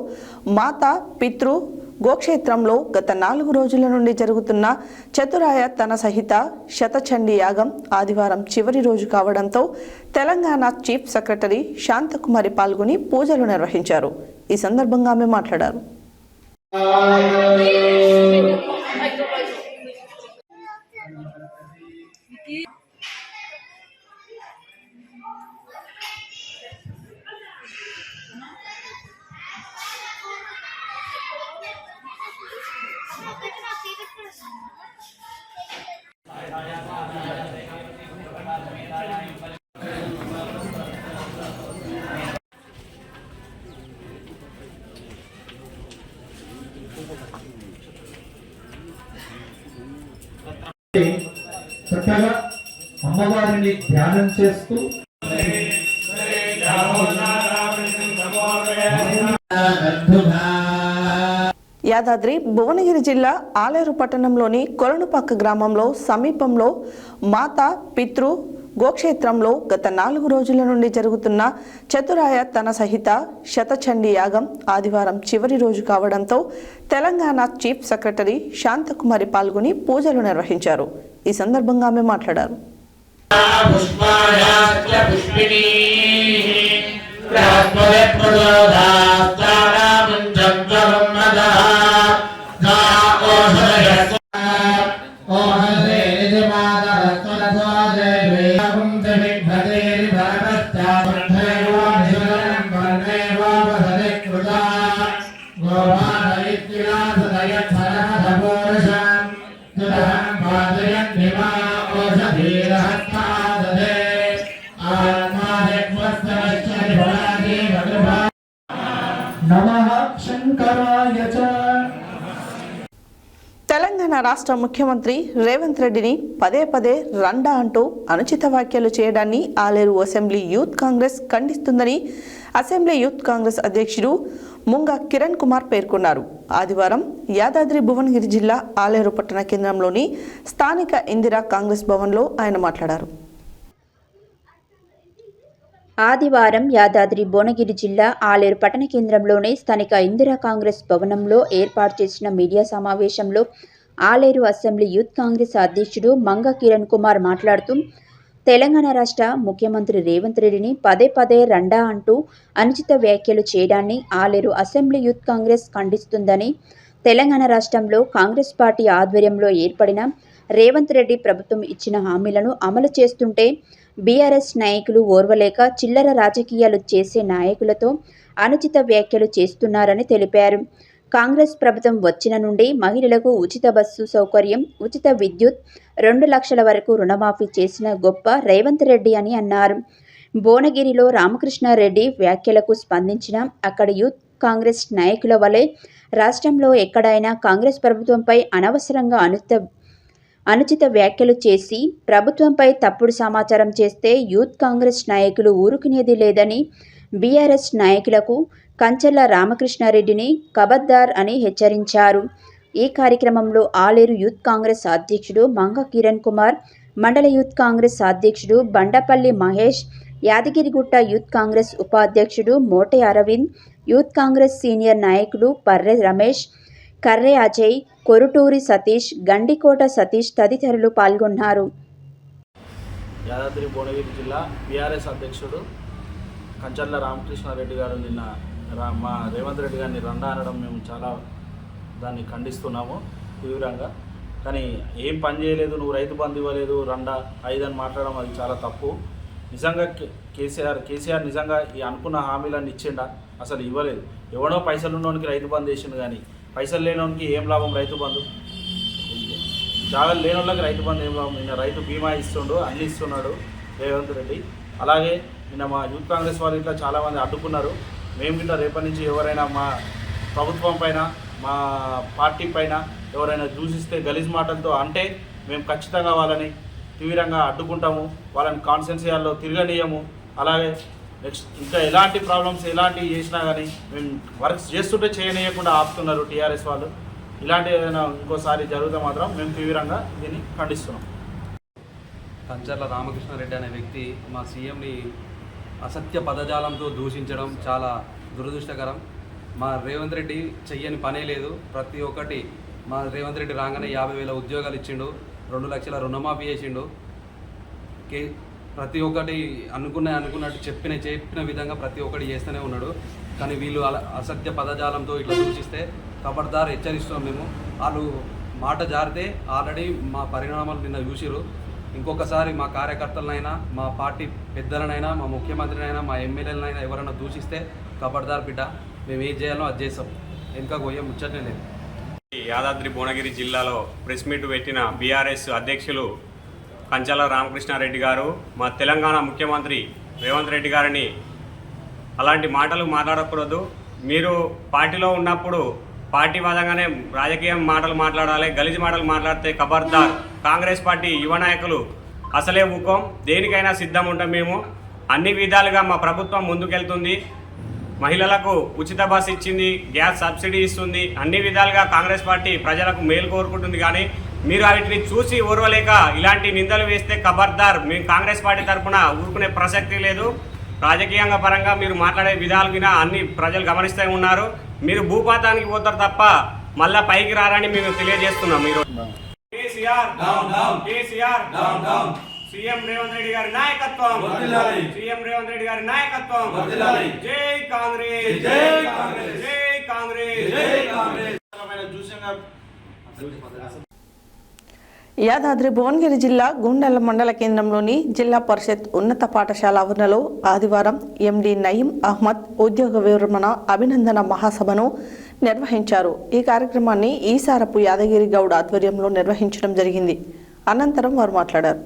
మాతా పితృ గోక్షేత్రంలో గత 4 రోజుల నుండి జరుగుతున్న చతురాయ తన సహిత శతచండీ యాగం ఆదివారం చివరి రోజు కావడంతో తెలంగాణ చీఫ్ సెక్రటరీ శాంతకుమారి పాల్గొని పూజలు నిర్వహించారు. ఈ సందర్భంగా ఆమె మాట్లాడారు. చక్కగా అమ్మవారిని ధ్యానం చేస్తూ యాదాద్రి భువనగిరి జిల్లా ఆలేరు పట్టణంలోని కొలనుపక్క గ్రామంలో సమీపంలో మాతా పితృ గోక్షేత్రంలో గత 4 రోజుల నుండి జరుగుతున్న చతురాయ తన సహిత శతచండీ యాగం ఆదివారం చివరి రోజు కావడంతో తెలంగాణ చీఫ్ సెక్రటరీ శాంతకుమారి పాల్గొని పూజలు నిర్వహించారు. ఈ సందర్భంగా ఆమె మాట్లాడారు. తెలంగాణ రాష్ట్ర ముఖ్యమంత్రి రేవంత్ రెడ్డిని పదే పదే రండా అంటూ అనుచిత వ్యాఖ్యలు చేయడాన్ని ఆలేరు అసెంబ్లీ యూత్ కాంగ్రెస్ ఖండిస్తుందని అసెంబ్లీ యూత్ కాంగ్రెస్ అధ్యక్షుడు ముంగ కిరణ్ కుమార్ పేర్కొన్నారు. ఆదివారం యాదాద్రి భువనగిరి జిల్లా ఆలేరు పట్టణ కేంద్రంలోని స్థానిక ఇందిరా కాంగ్రెస్ భవన్లో ఆయన మాట్లాడారు. ఆదివారం యాదాద్రి భువనగిరి జిల్లా ఆలేరు పట్టణ కేంద్రంలోని స్థానిక ఇందిరా కాంగ్రెస్ భవనంలో ఏర్పాటు చేసిన మీడియా సమావేశంలో ఆలేరు అసెంబ్లీ యూత్ కాంగ్రెస్ అధ్యక్షుడు మంగ కిరణ్ కుమార్ మాట్లాడుతూ తెలంగాణ రాష్ట్ర ముఖ్యమంత్రి రేవంత్ రెడ్డిని పదే పదే రండా అంటూ అనుచిత వ్యాఖ్యలు చేయడాన్ని Aler assembly youth Congress ఖండిస్తుందని, Telangana రాష్ట్రంలో కాంగ్రెస్ పార్టీ ఆధ్వర్యంలో ఏర్పడిన రేవంత్ రెడ్డి ప్రభుత్వం ఇచ్చిన హామీలను అమలు చేస్తుంటే బీఆర్ఎస్ నాయకులు ఓర్వలేక చిల్లర రాజకీయాలు చేసే నాయకులతో అనుచిత వ్యాఖ్యలు చేస్తున్నారని తెలిపారు. కాంగ్రెస్ ప్రభుత్వం వచ్చిన నుండి మహిళలకు ఉచిత బస్సు సౌకర్యం, ఉచిత విద్యుత్, 2 లక్షల వరకు రుణమాఫీ చేసిన గొప్ప రేవంత్ రెడ్డి అని అన్నారు. భువనగిరిలో రామకృష్ణారెడ్డి వ్యాఖ్యలకు స్పందించిన అక్కడి యూత్ కాంగ్రెస్ నాయకుల వలె రాష్ట్రంలో ఎక్కడైనా కాంగ్రెస్ ప్రభుత్వంపై అనవసరంగా అనుచిత వ్యాఖ్యలు చేసి ప్రభుత్వంపై తప్పుడు సమాచారం చేస్తే యూత్ కాంగ్రెస్ నాయకులు ఊరుకునేది లేదని, బీఆర్ఎస్ నాయకులకు కంచెల్ల రామకృష్ణారెడ్డిని ఖబర్దార్ అని హెచ్చరించారు. ఈ కార్యక్రమంలో ఆలేరు యూత్ కాంగ్రెస్ అధ్యక్షుడు మంగ కిరణ్ కుమార్, మండల యూత్ కాంగ్రెస్ అధ్యక్షుడు బండపల్లి మహేష్, యాదగిరిగుట్ట యూత్ కాంగ్రెస్ ఉపాధ్యక్షుడు మోటే అరవింద్, యూత్ కాంగ్రెస్ సీనియర్ నాయకులు పర్రె రమేష్, కర్రె అజయ్, కొరుటూరి సతీష్, గండికోట సతీష్ తదితరులు పాల్గొన్నారు. యాదాద్రి భువనగిరి జిల్లా బీఆర్ఎస్ అధ్యక్షుడు కంచర్ల రామకృష్ణారెడ్డి గారు నిన్న మా రేవంత్ రెడ్డి గారిని రండా అనడం మేము చాలా దాన్ని ఖండిస్తున్నాము తీవ్రంగా. కానీ ఏం పని చేయలేదు, నువ్వు రైతు బంధు ఇవ్వలేదు, రండా 5 అని మాట్లాడడం అది చాలా తప్పు. నిజంగా కేసీఆర్ నిజంగా ఈ అనుకున్న హామీలన్నీ ఇచ్చిండా? అసలు ఇవ్వలేదు. ఎవడో పైసలు ఉన్నోనికి రైతు బంధు వేసిండు, కానీ పైసలు లేనోనికి ఏం లాభం రైతు బంధు? జాగాలు లేని వాళ్ళకి రైతు బంధు ఏం లాభం? నిన్న రైతు బీమా ఇస్తుండు, అన్నీ ఇస్తున్నాడు రేవంత్ రెడ్డి. అలాగే నిన్న మా యూత్ కాంగ్రెస్ వాళ్ళు ఇట్లా చాలామంది అడ్డుకున్నారు. మేము ఇట్లా రేపటి నుంచి ఎవరైనా మా ప్రభుత్వం పైన, మా పార్టీ పైన ఎవరైనా దూషిస్తే గలీజ్ మాటలతో అంటే మేము ఖచ్చితంగా వాళ్ళని తీవ్రంగా అడ్డుకుంటాము, వాళ్ళని కాన్స్టిట్యున్సీల్లో తిరగనీయము. అలాగే నెక్స్ట్ ఇంకా ఎలాంటి ప్రాబ్లమ్స్ ఎలాంటివి చేసినా కానీ మేము వర్క్స్ చేస్తుంటే చేయనీయకుండా ఆపుతున్నారు టీఆర్ఎస్ వాళ్ళు. ఇలాంటి ఏదైనా ఇంకోసారి జరిగితే మాత్రం మేము తీవ్రంగా దీన్ని ఖండిస్తున్నాం. కంచర్ల రామకృష్ణారెడ్డి అనే వ్యక్తి మా సీఎంని అసత్య పదజాలంతో దూషించడం చాలా దురదృష్టకరం. మా రేవంత్ రెడ్డి చెయ్యని పనే లేదు. ప్రతి ఒక్కటి మా రేవంత్ రెడ్డి రాగానే 50,000 ఉద్యోగాలు ఇచ్చిండు, 2 లక్షల రుణమాఫీ చేసిండు. ప్రతి ఒక్కటి అనుకున్నట్టు చెప్పిన విధంగా ప్రతి ఒక్కటి చేస్తూనే ఉన్నాడు. కానీ వీళ్ళు అసత్య పదజాలంతో ఇట్లా దూషిస్తే ఖబర్దార్ హెచ్చరిస్తున్నాం మేము. వాళ్ళు మాట జారితే ఆల్రెడీ మా పరిణామాలు నిన్న చూసిరు. ఇంకొకసారి మా కార్యకర్తలనైనా, మా పార్టీ పెద్దలనైనా, మా ముఖ్యమంత్రినైనా, మా ఎమ్మెల్యేలనైనా ఎవరైనా దూషిస్తే ఖబర్దార్ బిడ్డ, మేము ఏం చేయాలో అది చేస్తాం. వెనుక పోయే ముచ్చటే లేదు. యాదాద్రి భువనగిరి జిల్లాలో ప్రెస్ మీట్ పెట్టిన బీఆర్ఎస్ అధ్యక్షులు కంచర్ల రామకృష్ణారెడ్డి గారు మా తెలంగాణ ముఖ్యమంత్రి రేవంత్ రెడ్డి గారిని అలాంటి మాటలు మాట్లాడకూడదు. మీరు పార్టీలో ఉన్నప్పుడు పార్టీ వాదంగానే రాజకీయ మాటలు మాట్లాడాలి, గలీజు మాటలు మాట్లాడితే ఖబర్దార్. కాంగ్రెస్ పార్టీ యువ నాయకులు అసలే ఊకం, దేనికైనా సిద్ధం ఉంటాం మేము. అన్ని విధాలుగా మా ప్రభుత్వం ముందుకెళ్తుంది. మహిళలకు ఉచిత బస్సు ఇచ్చింది, గ్యాస్ సబ్సిడీ ఇస్తుంది. అన్ని విధాలుగా కాంగ్రెస్ పార్టీ ప్రజలకు మేలు కోరుకుంటుంది. కానీ మీరు వీటిని చూసి ఓర్వలేక ఇలాంటి నిందలు వేస్తే ఖబర్దార్. మేము కాంగ్రెస్ పార్టీ తరఫున ఊరుకునే ప్రసక్తి లేదు. రాజకీయంగా పరంగా మీరు మాట్లాడే విధాలు వినా అన్ని ప్రజలు గమనిస్తూ ఉన్నారు. మీరు భూపాతానికి పోతారు తప్ప మళ్ళా పైకి రారని మేము తెలియజేస్తున్నాం. మీరు సీఎం రేవంత్ రెడ్డి గారి నాయకత్వం, సీఎం రేవంత్ రెడ్డి గారి నాయకత్వం. జై కాంగ్రెస్, జై కాంగ్రెస్, జై కాంగ్రెస్, జై కాంగ్రెస్. యాదాద్రి భువనగిరి జిల్లా గుండెల మండల కేంద్రంలోని జిల్లా పరిషత్ ఉన్నత పాఠశాల ఆవరణలో ఆదివారం ఎండి నయీం అహ్మద్ ఉద్యోగ విరమణ అభినందన మహాసభను నిర్వహించారు. ఈ కార్యక్రమాన్ని ఈసారపు యాదగిరి గౌడ్ ఆధ్వర్యంలో నిర్వహించడం జరిగింది. అనంతరం వారు మాట్లాడారు.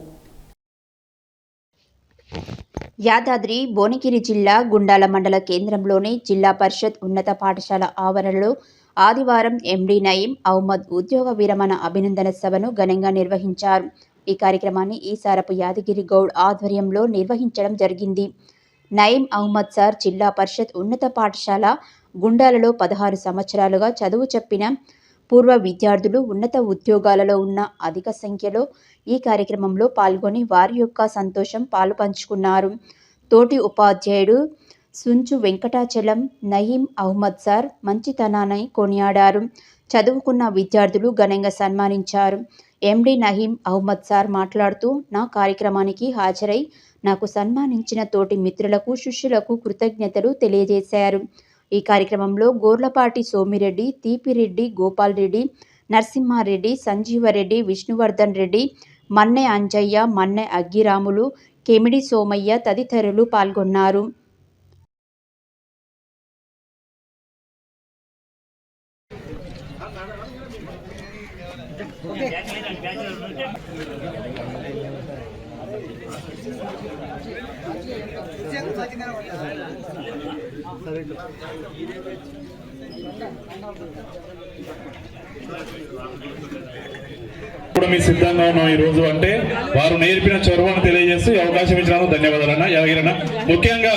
యాదాద్రి భువనగిరి జిల్లా గుండాల మండల కేంద్రంలోని జిల్లా పరిషత్ ఉన్నత పాఠశాల ఆవరణలో ఆదివారం ఎండి నయీం అహ్మద్ ఉద్యోగ విరమణ అభినందన సభను ఘనంగా నిర్వహించారు. ఈ కార్యక్రమాన్ని ఈసారపు యాదగిరి గౌడ్ ఆధ్వర్యంలో నిర్వహించడం జరిగింది. నయీం అహ్మద్ సార్ జిల్లా పరిషత్ ఉన్నత పాఠశాల గుండాలలో 16 సంవత్సరాలుగా చదువు చెప్పిన పూర్వ విద్యార్థులు ఉన్నత ఉద్యోగాలలో ఉన్న అధిక సంఖ్యలో ఈ కార్యక్రమంలో పాల్గొని వారి యొక్క సంతోషం పాలుపంచుకున్నారు. తోటి ఉపాధ్యాయుడు సుంచు వెంకటాచలం నయీం అహ్మద్ సార్ మంచితనాన్ని కొనియాడారు. చదువుకున్న విద్యార్థులు ఘనంగా సన్మానించారు. ఎండి నయీం అహ్మద్ సార్ మాట్లాడుతూ నా కార్యక్రమానికి హాజరై నాకు సన్మానించిన తోటి మిత్రులకు శిష్యులకు కృతజ్ఞతలు తెలియజేశారు. ఈ కార్యక్రమంలో గోర్లపాటి సోమిరెడ్డి, తీపిరెడ్డి, గోపాల్ రెడ్డి, నరసింహారెడ్డి, సంజీవరెడ్డి, విష్ణువర్ధన్ రెడ్డి, మన్నె అంజయ్య, మన్నె అగ్గిరాములు, కెమిడి సోమయ్య తదితరులు పాల్గొన్నారు. ఇప్పుడు మీ సిద్ధంగా ఉన్నాం ఈ రోజు అంటే వారు నేర్పిన చొరవను తెలియజేస్తూ అవకాశం ఇచ్చినందుకు ధన్యవాదాలన్న యాదగిరన్న. ముఖ్యంగా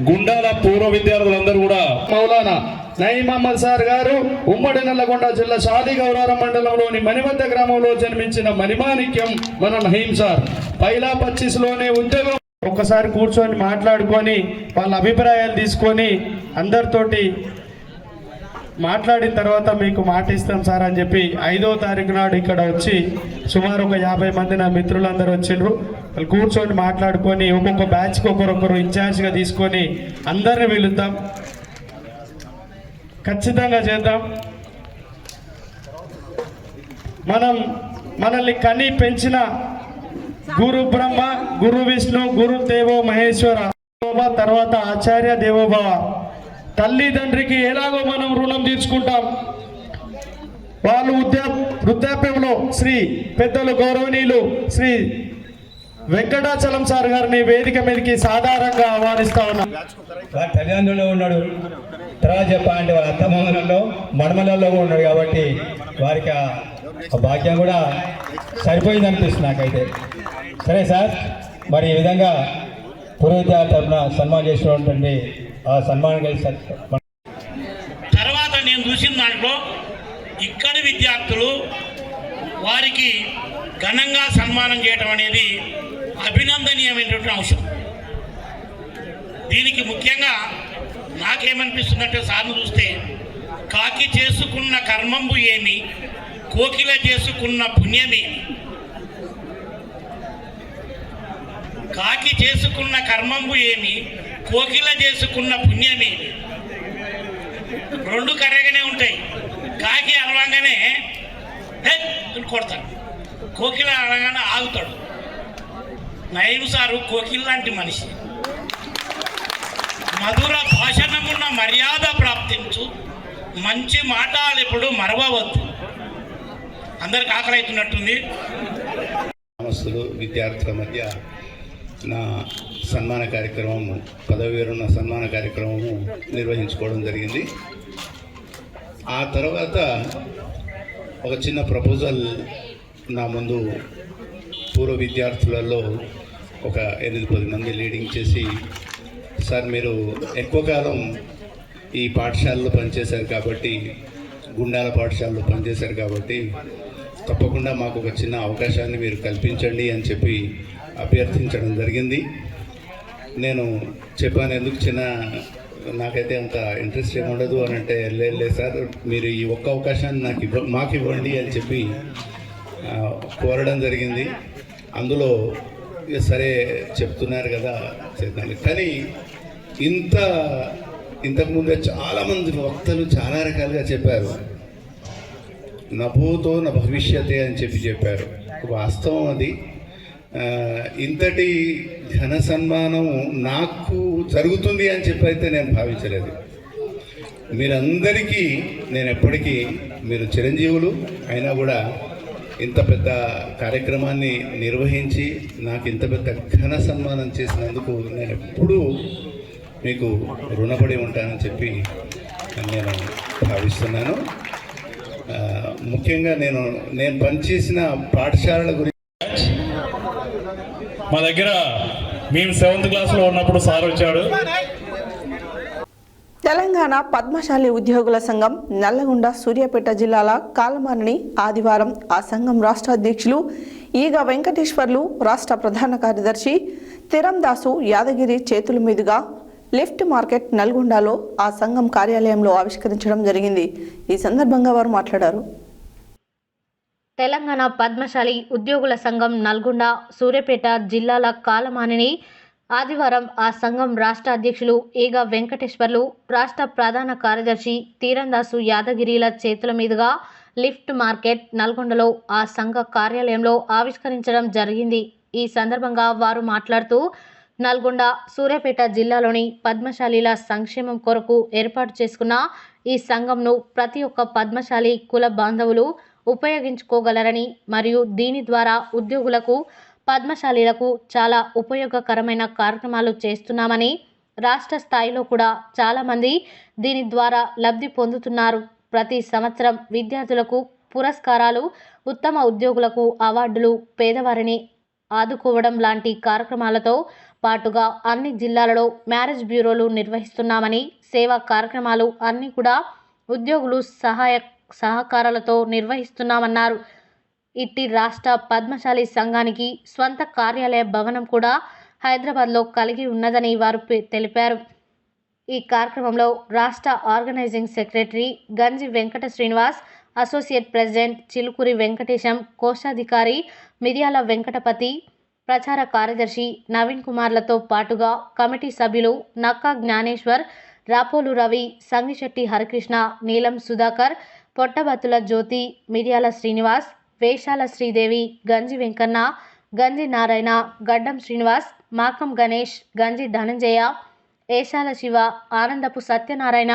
గుండాల పూర్వ విద్యార్థులందరూ కూడా మౌలానా నయీం అహ్మద్ సార్ గారు ఉమ్మడి నల్లగొండ జిల్లా షాది గౌరారం మండలంలోని మణివద్ద గ్రామంలో జన్మించిన మణిమాణిక్యం మన నయీం సార్. పైలా 25లోనే ఉద్యోగం. ఒక్కసారి కూర్చొని మాట్లాడుకొని వాళ్ళ అభిప్రాయాలు తీసుకొని అందరితోటి మాట్లాడిన తర్వాత మీకు మాట ఇస్తాం సార్ అని చెప్పి 5వ తారీఖు నాడు ఇక్కడ వచ్చి సుమారు ఒక 50 మంది నా మిత్రులందరూ వచ్చిండ్రు. వాళ్ళు కూర్చొని మాట్లాడుకొని ఒక్కొక్క బ్యాచ్కి ఒకరొకరు ఇన్ఛార్జ్గా తీసుకొని అందరిని పిలుద్దాం, ఖచ్చితంగా చేద్దాం. మనల్ని కని పెంచిన గురు బ్రహ్మ, గురు విష్ణు, గురు దేవో మహేశ్వర, తర్వాత ఆచార్య దేవోభవ. తల్లిదండ్రికి ఎలాగో మనం రుణం తీర్చుకుంటాం. వాళ్ళు వృద్ధాప్యంలో శ్రీ పెద్దలు గౌరవనీయులు శ్రీ వెంకటాచలం సార్ గారిని వేదిక మీదకి సాధారణంగా ఆహ్వానిస్తా ఉన్నాం. తల్లిదండ్రులు ఉన్నాడు, తర్వాత చెప్పాలంటే వాళ్ళ అత్తమామలలో మడమలలో కూడా ఉన్నాడు కాబట్టి వారికి ఆ భాగ్యం కూడా సరిపోయింది అనిపిస్తుంది నాకైతే. సరే సార్, మరి ఈ విధంగా పూర్వ విద్యార్థి తరఫున సన్మానం చేసినటువంటి ఆ సన్మానం కలిసి తర్వాత నేను చూసిన దాంట్లో ఇక్కడి విద్యార్థులు వారికి ఘనంగా సన్మానం చేయడం అనేది అభినందనీయమైనటువంటి అంశం. దీనికి ముఖ్యంగా నాకేమనిపిస్తుందంటే సార్ను చూస్తే కాకి చేసుకున్న కర్మంబు ఏమి, కోకిల చేసుకున్న పుణ్యమేమి. కాకి చేసుకున్న కర్మంబు ఏమి, కోకిల చేసుకున్న పుణ్యమేమి. రెండు కర్రగానే ఉంటాయి. కాకి అనగానే కొడతాడు, కోకిల అనగానే ఆగుతాడు. నయీం సారు కోకిల లాంటి మనిషి. మధుర భాషణమున్న మర్యాద ప్రాప్తించు, మంచి మాటలు ఎప్పుడు మరవవద్దు. అందరికి ఆకలి అవుతున్నట్టుంది. సంస్థలు విద్యార్థుల మధ్య నా సన్మాన కార్యక్రమము, పదవి విరమణ సన్మాన కార్యక్రమము నిర్వహించుకోవడం జరిగింది. ఆ తర్వాత ఒక చిన్న ప్రపోజల్ నా ముందు పూర్వ విద్యార్థులలో ఒక 8-10 మంది లీడింగ్ చేసి, సార్ మీరు ఎక్కువ కాలం ఈ పాఠశాలలో పనిచేశారు కాబట్టి, గుండాల పాఠశాలలో పనిచేశారు కాబట్టి తప్పకుండా మాకు ఒక చిన్న అవకాశాన్ని మీరు కల్పించండి అని చెప్పి అభ్యర్థించడం జరిగింది. నేను చెప్పాను, ఎందుకు చిన్న, నాకైతే అంత ఇంట్రెస్ట్ ఏముండదు అని అంటే, లేదు సార్ మీరు ఈ ఒక్క అవకాశాన్ని మాకు ఇవ్వండి అని చెప్పి కోరడం జరిగింది. అందులో సరే చెప్తున్నారు కదా చేద్దాం. కానీ ఇంతకుముందే చాలామంది వక్తలు చాలా రకాలుగా చెప్పారు. నభూతో నా భవిష్యతే అని చెప్పారు. వాస్తవం అది. ఇంతటి ఘన సన్మానం నాకు జరుగుతుంది అని చెప్పి అయితే నేను భావించలేదు. మీరందరికీ నేను ఎప్పటికీ, మీరు చిరంజీవులు అయినా కూడా ఇంత పెద్ద కార్యక్రమాన్ని నిర్వహించి నాకు ఇంత పెద్ద ఘన సన్మానం చేసినందుకు నేను ఎప్పుడూ మీకు రుణపడి ఉంటానని చెప్పి నేను భావిస్తున్నాను. ముఖ్యంగా నేను పనిచేసిన పాఠశాలల గురించి మా దగ్గర మేము 7th క్లాస్లో ఉన్నప్పుడు సార్ వచ్చాడు. తెలంగాణ పద్మశాలి ఉద్యోగుల సంఘం నల్లగొండ సూర్యాపేట జిల్లాల కాలమానిని ఆదివారం ఆ సంఘం రాష్ట్ర అధ్యక్షులు ఈగ వెంకటేశ్వర్లు, రాష్ట్ర ప్రధాన కార్యదర్శి తిరందాసు యాదగిరి చేతుల మీదుగా లిఫ్ట్ మార్కెట్ నల్గొండలో ఆ సంఘం కార్యాలయంలో ఆవిష్కరించడం జరిగింది. ఈ సందర్భంగా వారు మాట్లాడారు. తెలంగాణ పద్మశాలి ఉద్యోగుల సంఘం నల్గొండ సూర్యాపేట జిల్లాల కాలమానిని ఆదివారం ఆ సంఘం రాష్ట్ర అధ్యక్షులు ఈగ వెంకటేశ్వర్లు, రాష్ట్ర ప్రధాన కార్యదర్శి తీరందాసు యాదగిరిల చేతుల మీదుగా లిఫ్ట్ మార్కెట్ నల్గొండలో ఆ సంఘ కార్యాలయంలో ఆవిష్కరించడం జరిగింది. ఈ సందర్భంగా వారు మాట్లాడుతూ, నల్గొండ సూర్యాపేట జిల్లాలోని పద్మశాలీల సంక్షేమం కొరకు ఏర్పాటు చేసుకున్న ఈ సంఘంను ప్రతి ఒక్క పద్మశాలి కుల బాంధవులు ఉపయోగించుకోగలరని మరియు దీని ద్వారా ఉద్యోగులకు, పద్మశాలీలకు చాలా ఉపయోగకరమైన కార్యక్రమాలు చేస్తున్నామని, రాష్ట్ర స్థాయిలో కూడా చాలామంది దీని ద్వారా లబ్ధి పొందుతున్నారు. ప్రతి సంవత్సరం విద్యార్థులకు పురస్కారాలు, ఉత్తమ ఉద్యోగులకు అవార్డులు, పేదవారిని ఆదుకోవడం లాంటి కార్యక్రమాలతో పాటుగా అన్ని జిల్లాలలో మ్యారేజ్ బ్యూరోలు నిర్వహిస్తున్నామని, సేవా కార్యక్రమాలు అన్నీ కూడా ఉద్యోగులు సహకారాలతో నిర్వహిస్తున్నామన్నారు. ఇట్టి రాష్ట్ర పద్మశాలి సంఘానికి స్వంత కార్యాలయ భవనం కూడా హైదరాబాద్లో కలిగి ఉన్నదని వారు తెలిపారు. ఈ కార్యక్రమంలో రాష్ట్ర ఆర్గనైజింగ్ సెక్రటరీ గంజి వెంకట శ్రీనివాస్, అసోసియేట్ ప్రెసిడెంట్ చిలుకూరి వెంకటేశం, కోశాధికారి మిర్యాల వెంకటపతి, ప్రచార కార్యదర్శి నవీన్ కుమార్లతో పాటుగా కమిటీ సభ్యులు నక్కా జ్ఞానేశ్వర్, రాపోలు రవి, సంగిశెట్టి హరికృష్ణ, నీలం సుధాకర్, పొట్టబత్తుల జ్యోతి, మిర్యాల శ్రీనివాస్, వేషాల శ్రీదేవి, గంజి వెంకన్న, గంజి నారాయణ, గడ్డం శ్రీనివాస్, మాకం గణేష్, గంజి ధనంజయ, ఏషాల శివ, ఆనందపు సత్యనారాయణ,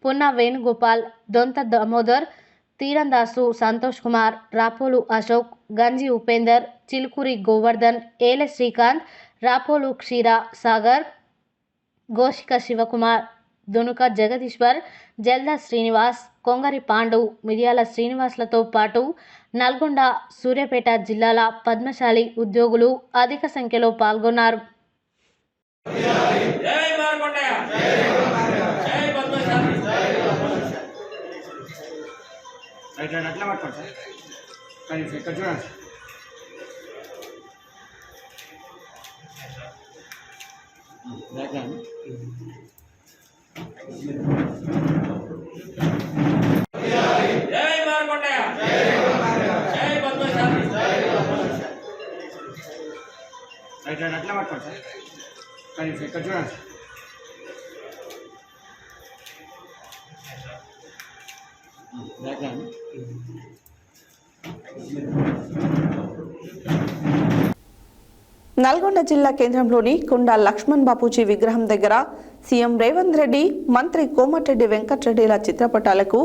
పున్న వేణుగోపాల్, దొంత దామోదర్, తీరందాసు సంతోష్ కుమార్, రాపోలు అశోక్, గంజి ఉపేందర్, చిలుకూరి గోవర్ధన్, ఏలె శ్రీకాంత్, రాపోలు క్షీర సాగర్, గోషిక శివకుమార్, దునుక జగదీశ్వర్, జల్దా శ్రీనివాస్, కొంగరి పాండు, మిర్యాల శ్రీనివాస్లతో పాటు నల్గొండ, సూర్యాపేట జిల్లాల పద్మశాలి ఉద్యోగులు అధిక సంఖ్యలో పాల్గొన్నారు. అట్లా పట్టుకోండి సార్, కానీ ఇక్కడ చూడండి. నల్గొండ జిల్లా కేంద్రంలోని కుండ లక్ష్మణ్ బాపూజీ విగ్రహం దగ్గర సీఎం రేవంత్ రెడ్డి, మంత్రి కోమటిరెడ్డి వెంకటరెడ్డిల చిత్రపటాలకు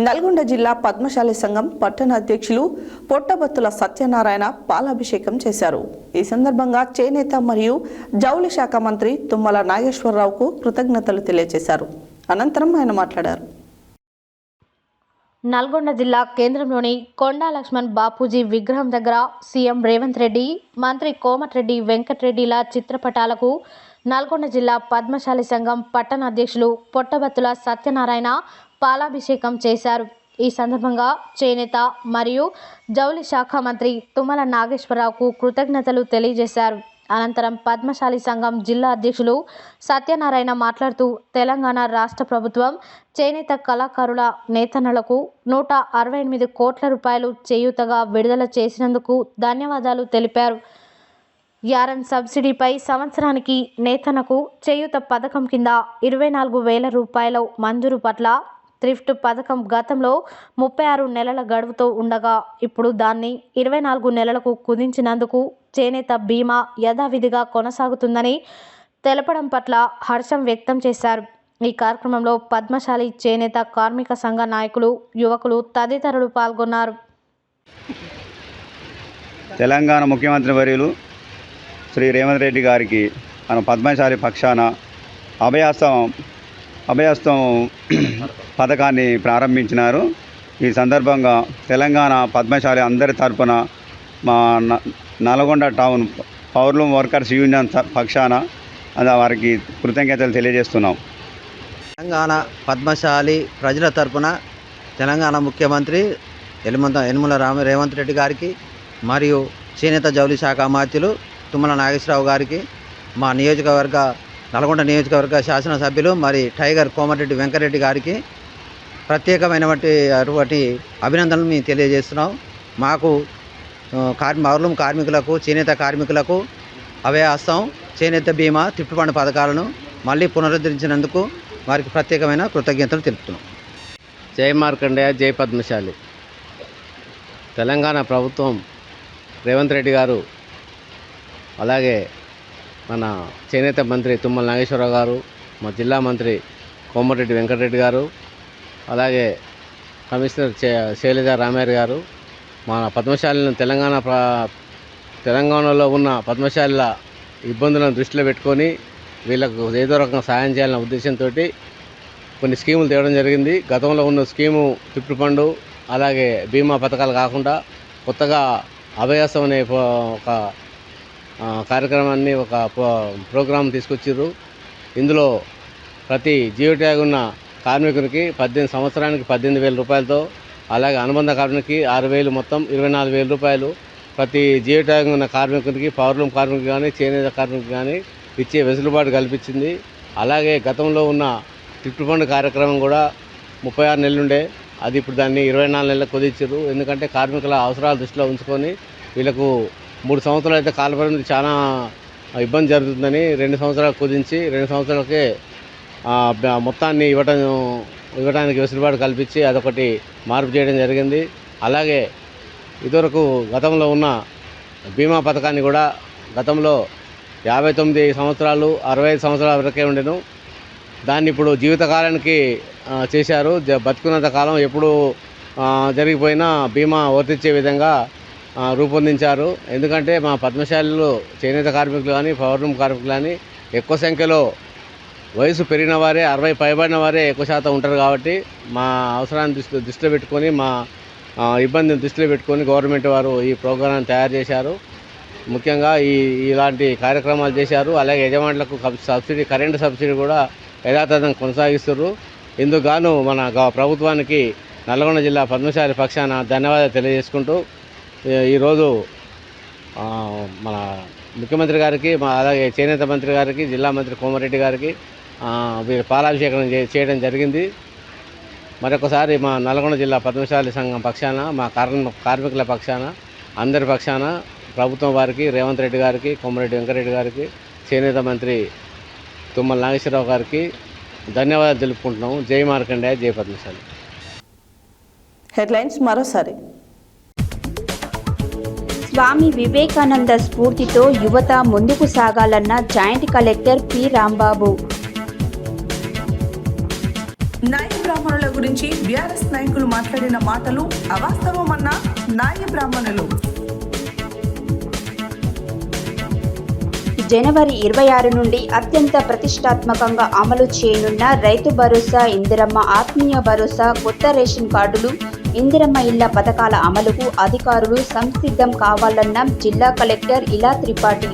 నల్గొండ జిల్లా పద్మశాలి సంఘం పట్టణ అధ్యక్షులు పొట్టబత్తుల సత్యనారాయణ పాలాభిషేకం చేశారు. ఈ సందర్భంగా చేనేత మరియు జౌళి శాఖ మంత్రి తుమ్మల నాగేశ్వరరావుకు కృతజ్ఞతలు తెలియజేశారు. అనంతరం ఆయన మాట్లాడారు. నల్గొండ జిల్లా కేంద్రంలోని కొండా లక్ష్మణ్ బాపూజీ విగ్రహం దగ్గర సీఎం రేవంత్ రెడ్డి, మంత్రి కోమటిరెడ్డి వెంకటరెడ్డిల చిత్రపటాలకు నల్గొండ జిల్లా పద్మశాలి సంఘం పట్టణ అధ్యక్షులు పొట్టబత్తుల సత్యనారాయణ పాలాభిషేకం చేశారు. ఈ సందర్భంగా చేనేత మరియు జౌళి శాఖ మంత్రి తుమ్మల నాగేశ్వరరావుకు కృతజ్ఞతలు తెలియజేశారు. అనంతరం పద్మశాలి సంఘం జిల్లా అధ్యక్షులు సత్యనారాయణ మాట్లాడుతూ తెలంగాణ రాష్ట్ర ప్రభుత్వం చేనేత కళాకారుల నేతన్నలకు 168 కోట్ల రూపాయలు చేయూతగా విడుదల చేసినందుకు ధన్యవాదాలు తెలిపారు. యారన్ సబ్సిడీపై సంవత్సరానికి నేతన్నకు చేయూత పథకం కింద 24,000 రూపాయల మంజూరు పట్ల థ్రిఫ్ట్ పథకం గతంలో 36 నెలల గడువుతో ఉండగా ఇప్పుడు దాన్ని 24 నెలలకు కుదించినందుకు చేనేత బీమా యథావిధిగా కొనసాగుతుందని తెలపడం పట్ల హర్షం వ్యక్తం చేశారు. ఈ కార్యక్రమంలో పద్మశాలి చేనేత కార్మిక సంఘ నాయకులు, యువకులు తదితరులు పాల్గొన్నారు. తెలంగాణ ముఖ్యమంత్రి వర్యులు శ్రీ రేవంత్ రెడ్డి గారికి మన పద్మశాలి పక్షాన అభయహస్తం పథకాన్ని ప్రారంభించినారు. ఈ సందర్భంగా తెలంగాణ పద్మశాలి అందరి తరపున మా Nalgonda town powerloom workers union పక్షాన వారికి కృతజ్ఞతలు తెలియజేస్తున్నాం. తెలంగాణ పద్మశాలి ప్రజల తరపున తెలంగాణ ముఖ్యమంత్రి యనమల రేవంత్ రెడ్డి గారికి మరియు చేనేత జౌళి శాఖ మంత్రులు తుమ్మల నాగేశ్వరరావు గారికి, మా నల్గొండ నియోజకవర్గ శాసనసభ్యులు మరి టైగర్ కోమటిరెడ్డి వెంకటరెడ్డి గారికి ప్రత్యేకమైనటువంటి అభినందనలు మేము తెలియజేస్తున్నాం. మాకు పవర్లూమ్ కార్మికులకు, చేనేత కార్మికులకు అభయహస్తం, చేనేత బీమా, థ్రిఫ్ట్ ఫండ్ పథకాలను మళ్ళీ పునరుద్ధరించినందుకు వారికి ప్రత్యేకమైన కృతజ్ఞతలు తెలుపుతున్నాం. జై మార్కండేయ, జై పద్మశాలి. తెలంగాణ ప్రభుత్వం రేవంత్ రెడ్డి గారు, అలాగే మన చేనేత మంత్రి తుమ్మల నాగేశ్వరరావు గారు, మా జిల్లా మంత్రి కోమటిరెడ్డి వెంకటరెడ్డి గారు, అలాగే కమిషనర్ శైలజ రామయ్య గారు మన పద్మశాలిని తెలంగాణలో ఉన్న పద్మశాలిల ఇబ్బందులను దృష్టిలో పెట్టుకొని వీళ్ళకు ఏదో రకంగా సాయం చేయాలనే ఉద్దేశంతో కొన్ని స్కీములు తేవడం జరిగింది. గతంలో ఉన్న స్కీము థ్రిఫ్ట్ ఫండ్, అలాగే బీమా పథకాలు కాకుండా కొత్తగా అభయహస్తం అనే ఒక కార్యక్రమాన్ని, ఒక ప్రోగ్రాం తీసుకొచ్చారు. ఇందులో ప్రతి జియో ట్యాగ్ ఉన్న కార్మికునికి 18 సంవత్సరానికి 18,000 రూపాయలతో, అలాగే అనుబంధ కార్మికునికి 6,000, మొత్తం 24,000 రూపాయలు ప్రతి జియో ట్యాగ్ ఉన్న కార్మికునికి, పవర్లూమ్ కార్మికులు కానీ, చేనేత కార్మికులు కానీ ఇచ్చే వెసులుబాటు కల్పించింది. అలాగే గతంలో ఉన్న థ్రిఫ్ట్ ఫండ్ కార్యక్రమం కూడా 36 నెలలుండే, అది ఇప్పుడు దాన్ని 24 నెలలకు కుదించారు. ఎందుకంటే కార్మికుల అవసరాలు దృష్టిలో ఉంచుకొని వీళ్ళకు 3 సంవత్సరాలు అయితే కాలపరిమితి చాలా ఇబ్బంది జరుగుతుందని 2 సంవత్సరాలు కుదించి 2 సంవత్సరాలకే మొత్తాన్ని ఇవ్వడానికి వెసులుబాటు కల్పించి అదొకటి మార్పు చేయడం జరిగింది. అలాగే ఇదివరకు గతంలో ఉన్న బీమా పథకాన్ని కూడా గతంలో 59 సంవత్సరాలు 65 సంవత్సరాల వరకే ఉండేను, దాన్ని ఇప్పుడు జీవితకాలానికి చేశారు. బతుకున్నంత కాలం ఎప్పుడు జరిగిపోయినా బీమా వర్తించే విధంగా రూపొందించారు. ఎందుకంటే మా పద్మశాలిలో చేనేత కార్మికులు కానీ, పవర్లూమ్ కార్మికులు కానీ ఎక్కువ సంఖ్యలో వయసు పెరిగిన వారే, 60 పైబడిన వారే ఎక్కువ శాతం ఉంటారు. కాబట్టి మా అవసరాన్ని దృష్టిలో పెట్టుకొని, మా ఇబ్బందిని దృష్టిలో పెట్టుకొని గవర్నమెంట్ వారు ఈ ప్రోగ్రాన్ని తయారు చేశారు. ముఖ్యంగా ఇలాంటి కార్యక్రమాలు చేశారు. అలాగే యజమానులకు సబ్సిడీ, కరెంటు సబ్సిడీ కూడా యథాతథంగా కొనసాగిస్తున్నారు. ఇందుకు గాను మన ప్రభుత్వానికి నల్గొండ జిల్లా పద్మశాలి పక్షాన ధన్యవాదాలు తెలియజేసుకుంటూ, ఈరోజు మన ముఖ్యమంత్రి గారికి, అలాగే చేనేత మంత్రి గారికి, జిల్లా మంత్రి కోమటిరెడ్డి గారికి పాలాభిషేకం చేయడం జరిగింది. మరొకసారి మా నల్గొండ జిల్లా పద్మశాలి సంఘం పక్షాన, మా కార్మికుల పక్షాన, అందరి పక్షాన ప్రభుత్వం వారికి, రేవంత్ రెడ్డి గారికి, కోమటిరెడ్డి వెంకటరెడ్డి గారికి, చేనేత మంత్రి తుమ్మల నాగేశ్వరరావు గారికి ధన్యవాదాలు తెలుపుకుంటున్నాము. జై మార్కండేయ, జై పద్మశాలి. హెడ్లైన్స్ మరోసారి. స్వామి వివేకానంద స్ఫూర్తితో యువత ముందుకు సాగాలన్న జాయింట్ కలెక్టర్ పి రాంబాబు. నాయ బ్రాహ్మణుల గురించి బీఆర్ఎస్ నాయకులు మాట్లాడిన మాటలు అవాస్తవమన్న నాయ బ్రాహ్మణులు. జనవరి 26 నుండి అత్యంత ప్రతిష్టాత్మకంగా అమలు చేయనున్న రైతు భరోసా, ఇందిరమ్మ ఆత్మీయ భరోసా, కొత్త రేషన్ కార్డులు, ఇందిరమ్మ ఇళ్ల పథకాల అమలుకు అధికారులు సంసిద్ధం కావాలన్న జిల్లా collector Ila Tripathi.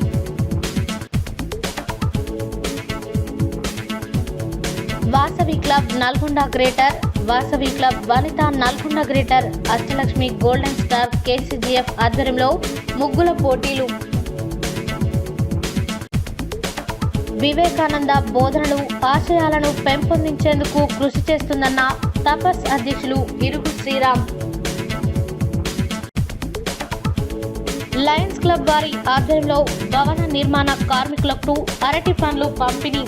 Vasavi club Nalgonda greater, Vasavi club Vanitha Nalgonda greater, Ashtalakshmi golden star KCGF ఆధ్వర్యంలో ముగ్గుల పోటీలు. వివేకానంద బోధనలు, ఆశయాలను పెంపొందించేందుకు కృషి చేస్తుందన్న తపస్ అధ్యక్షులు ఇరుగు శ్రీరామ్. లయన్స్ క్లబ్ వారి ఆధ్వర్యంలో భవన నిర్మాణ కార్మికులకు అరటి పండ్లు పంపిణీ.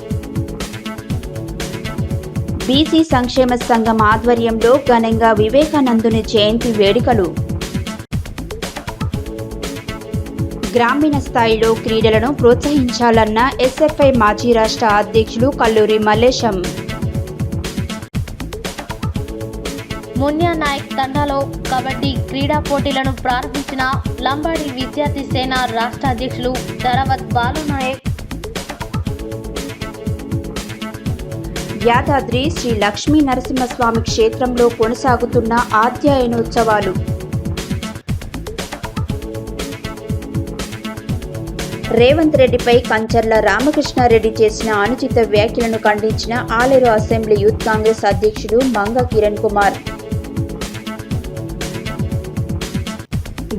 బీసీ సంక్షేమ సంఘం ఆధ్వర్యంలో ఘనంగా వివేకానందుని జయంతి వేడుకలు. గ్రామీణ స్థాయిలో క్రీడలను ప్రోత్సహించాలన్న ఎస్ఎఫ్ఐ మాజీ రాష్ట్ర అధ్యక్షులు కల్లూరి మల్లేశం. మున్యా నాయక్ తండాలో కబడ్డీ క్రీడా పోటీలను ప్రారంభించిన లంబాడి విద్యార్థి సేన రాష్ట్ర అధ్యక్షులు ధరవత్ బాలు నాయక్. యాదాద్రి శ్రీ లక్ష్మీ నరసింహస్వామి క్షేత్రంలో కొనసాగుతున్న ఆధ్యాయనోత్సవాలు. రేవంత్ రెడ్డిపై కంచర్ల రామకృష్ణారెడ్డి చేసిన అనుచిత వ్యాఖ్యలను ఖండించిన ఆలేరు అసెంబ్లీ యూత్ కాంగ్రెస్ అధ్యక్షుడు మంగ కిరణ్ కుమార్.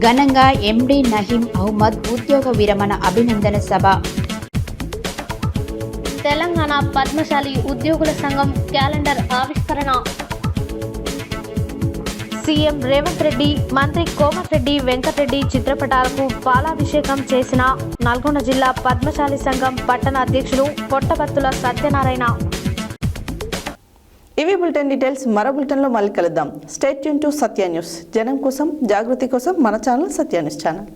ఘనంగా ఎండి నహీం అహ్మద్ ఉద్యోగ విరమణ అభినందన సభ. తెలంగాణ పద్మశాలి ఉద్యోగుల సంఘం క్యాలెండర్ ఆవిష్కరణ. సీఎం రేవంత్ రెడ్డి, మంత్రి కోమటిరెడ్డి వెంకటరెడ్డి చిత్రపటాలకు పాలాభిషేకం చేసిన నల్గొండ జిల్లా పద్మశాలి సంఘం పట్టణ అధ్యక్షులు పొట్టబత్తుల సత్యనారాయణ. ఇవి బులెటిన్ డీటెయిల్స్. మరో బులెటిన్లో మళ్ళీ కలుద్దాం. State tune to Satya news. జనం కోసం, జాగృతి కోసం మన ఛానల్ సత్య న్యూస్ ఛానల్.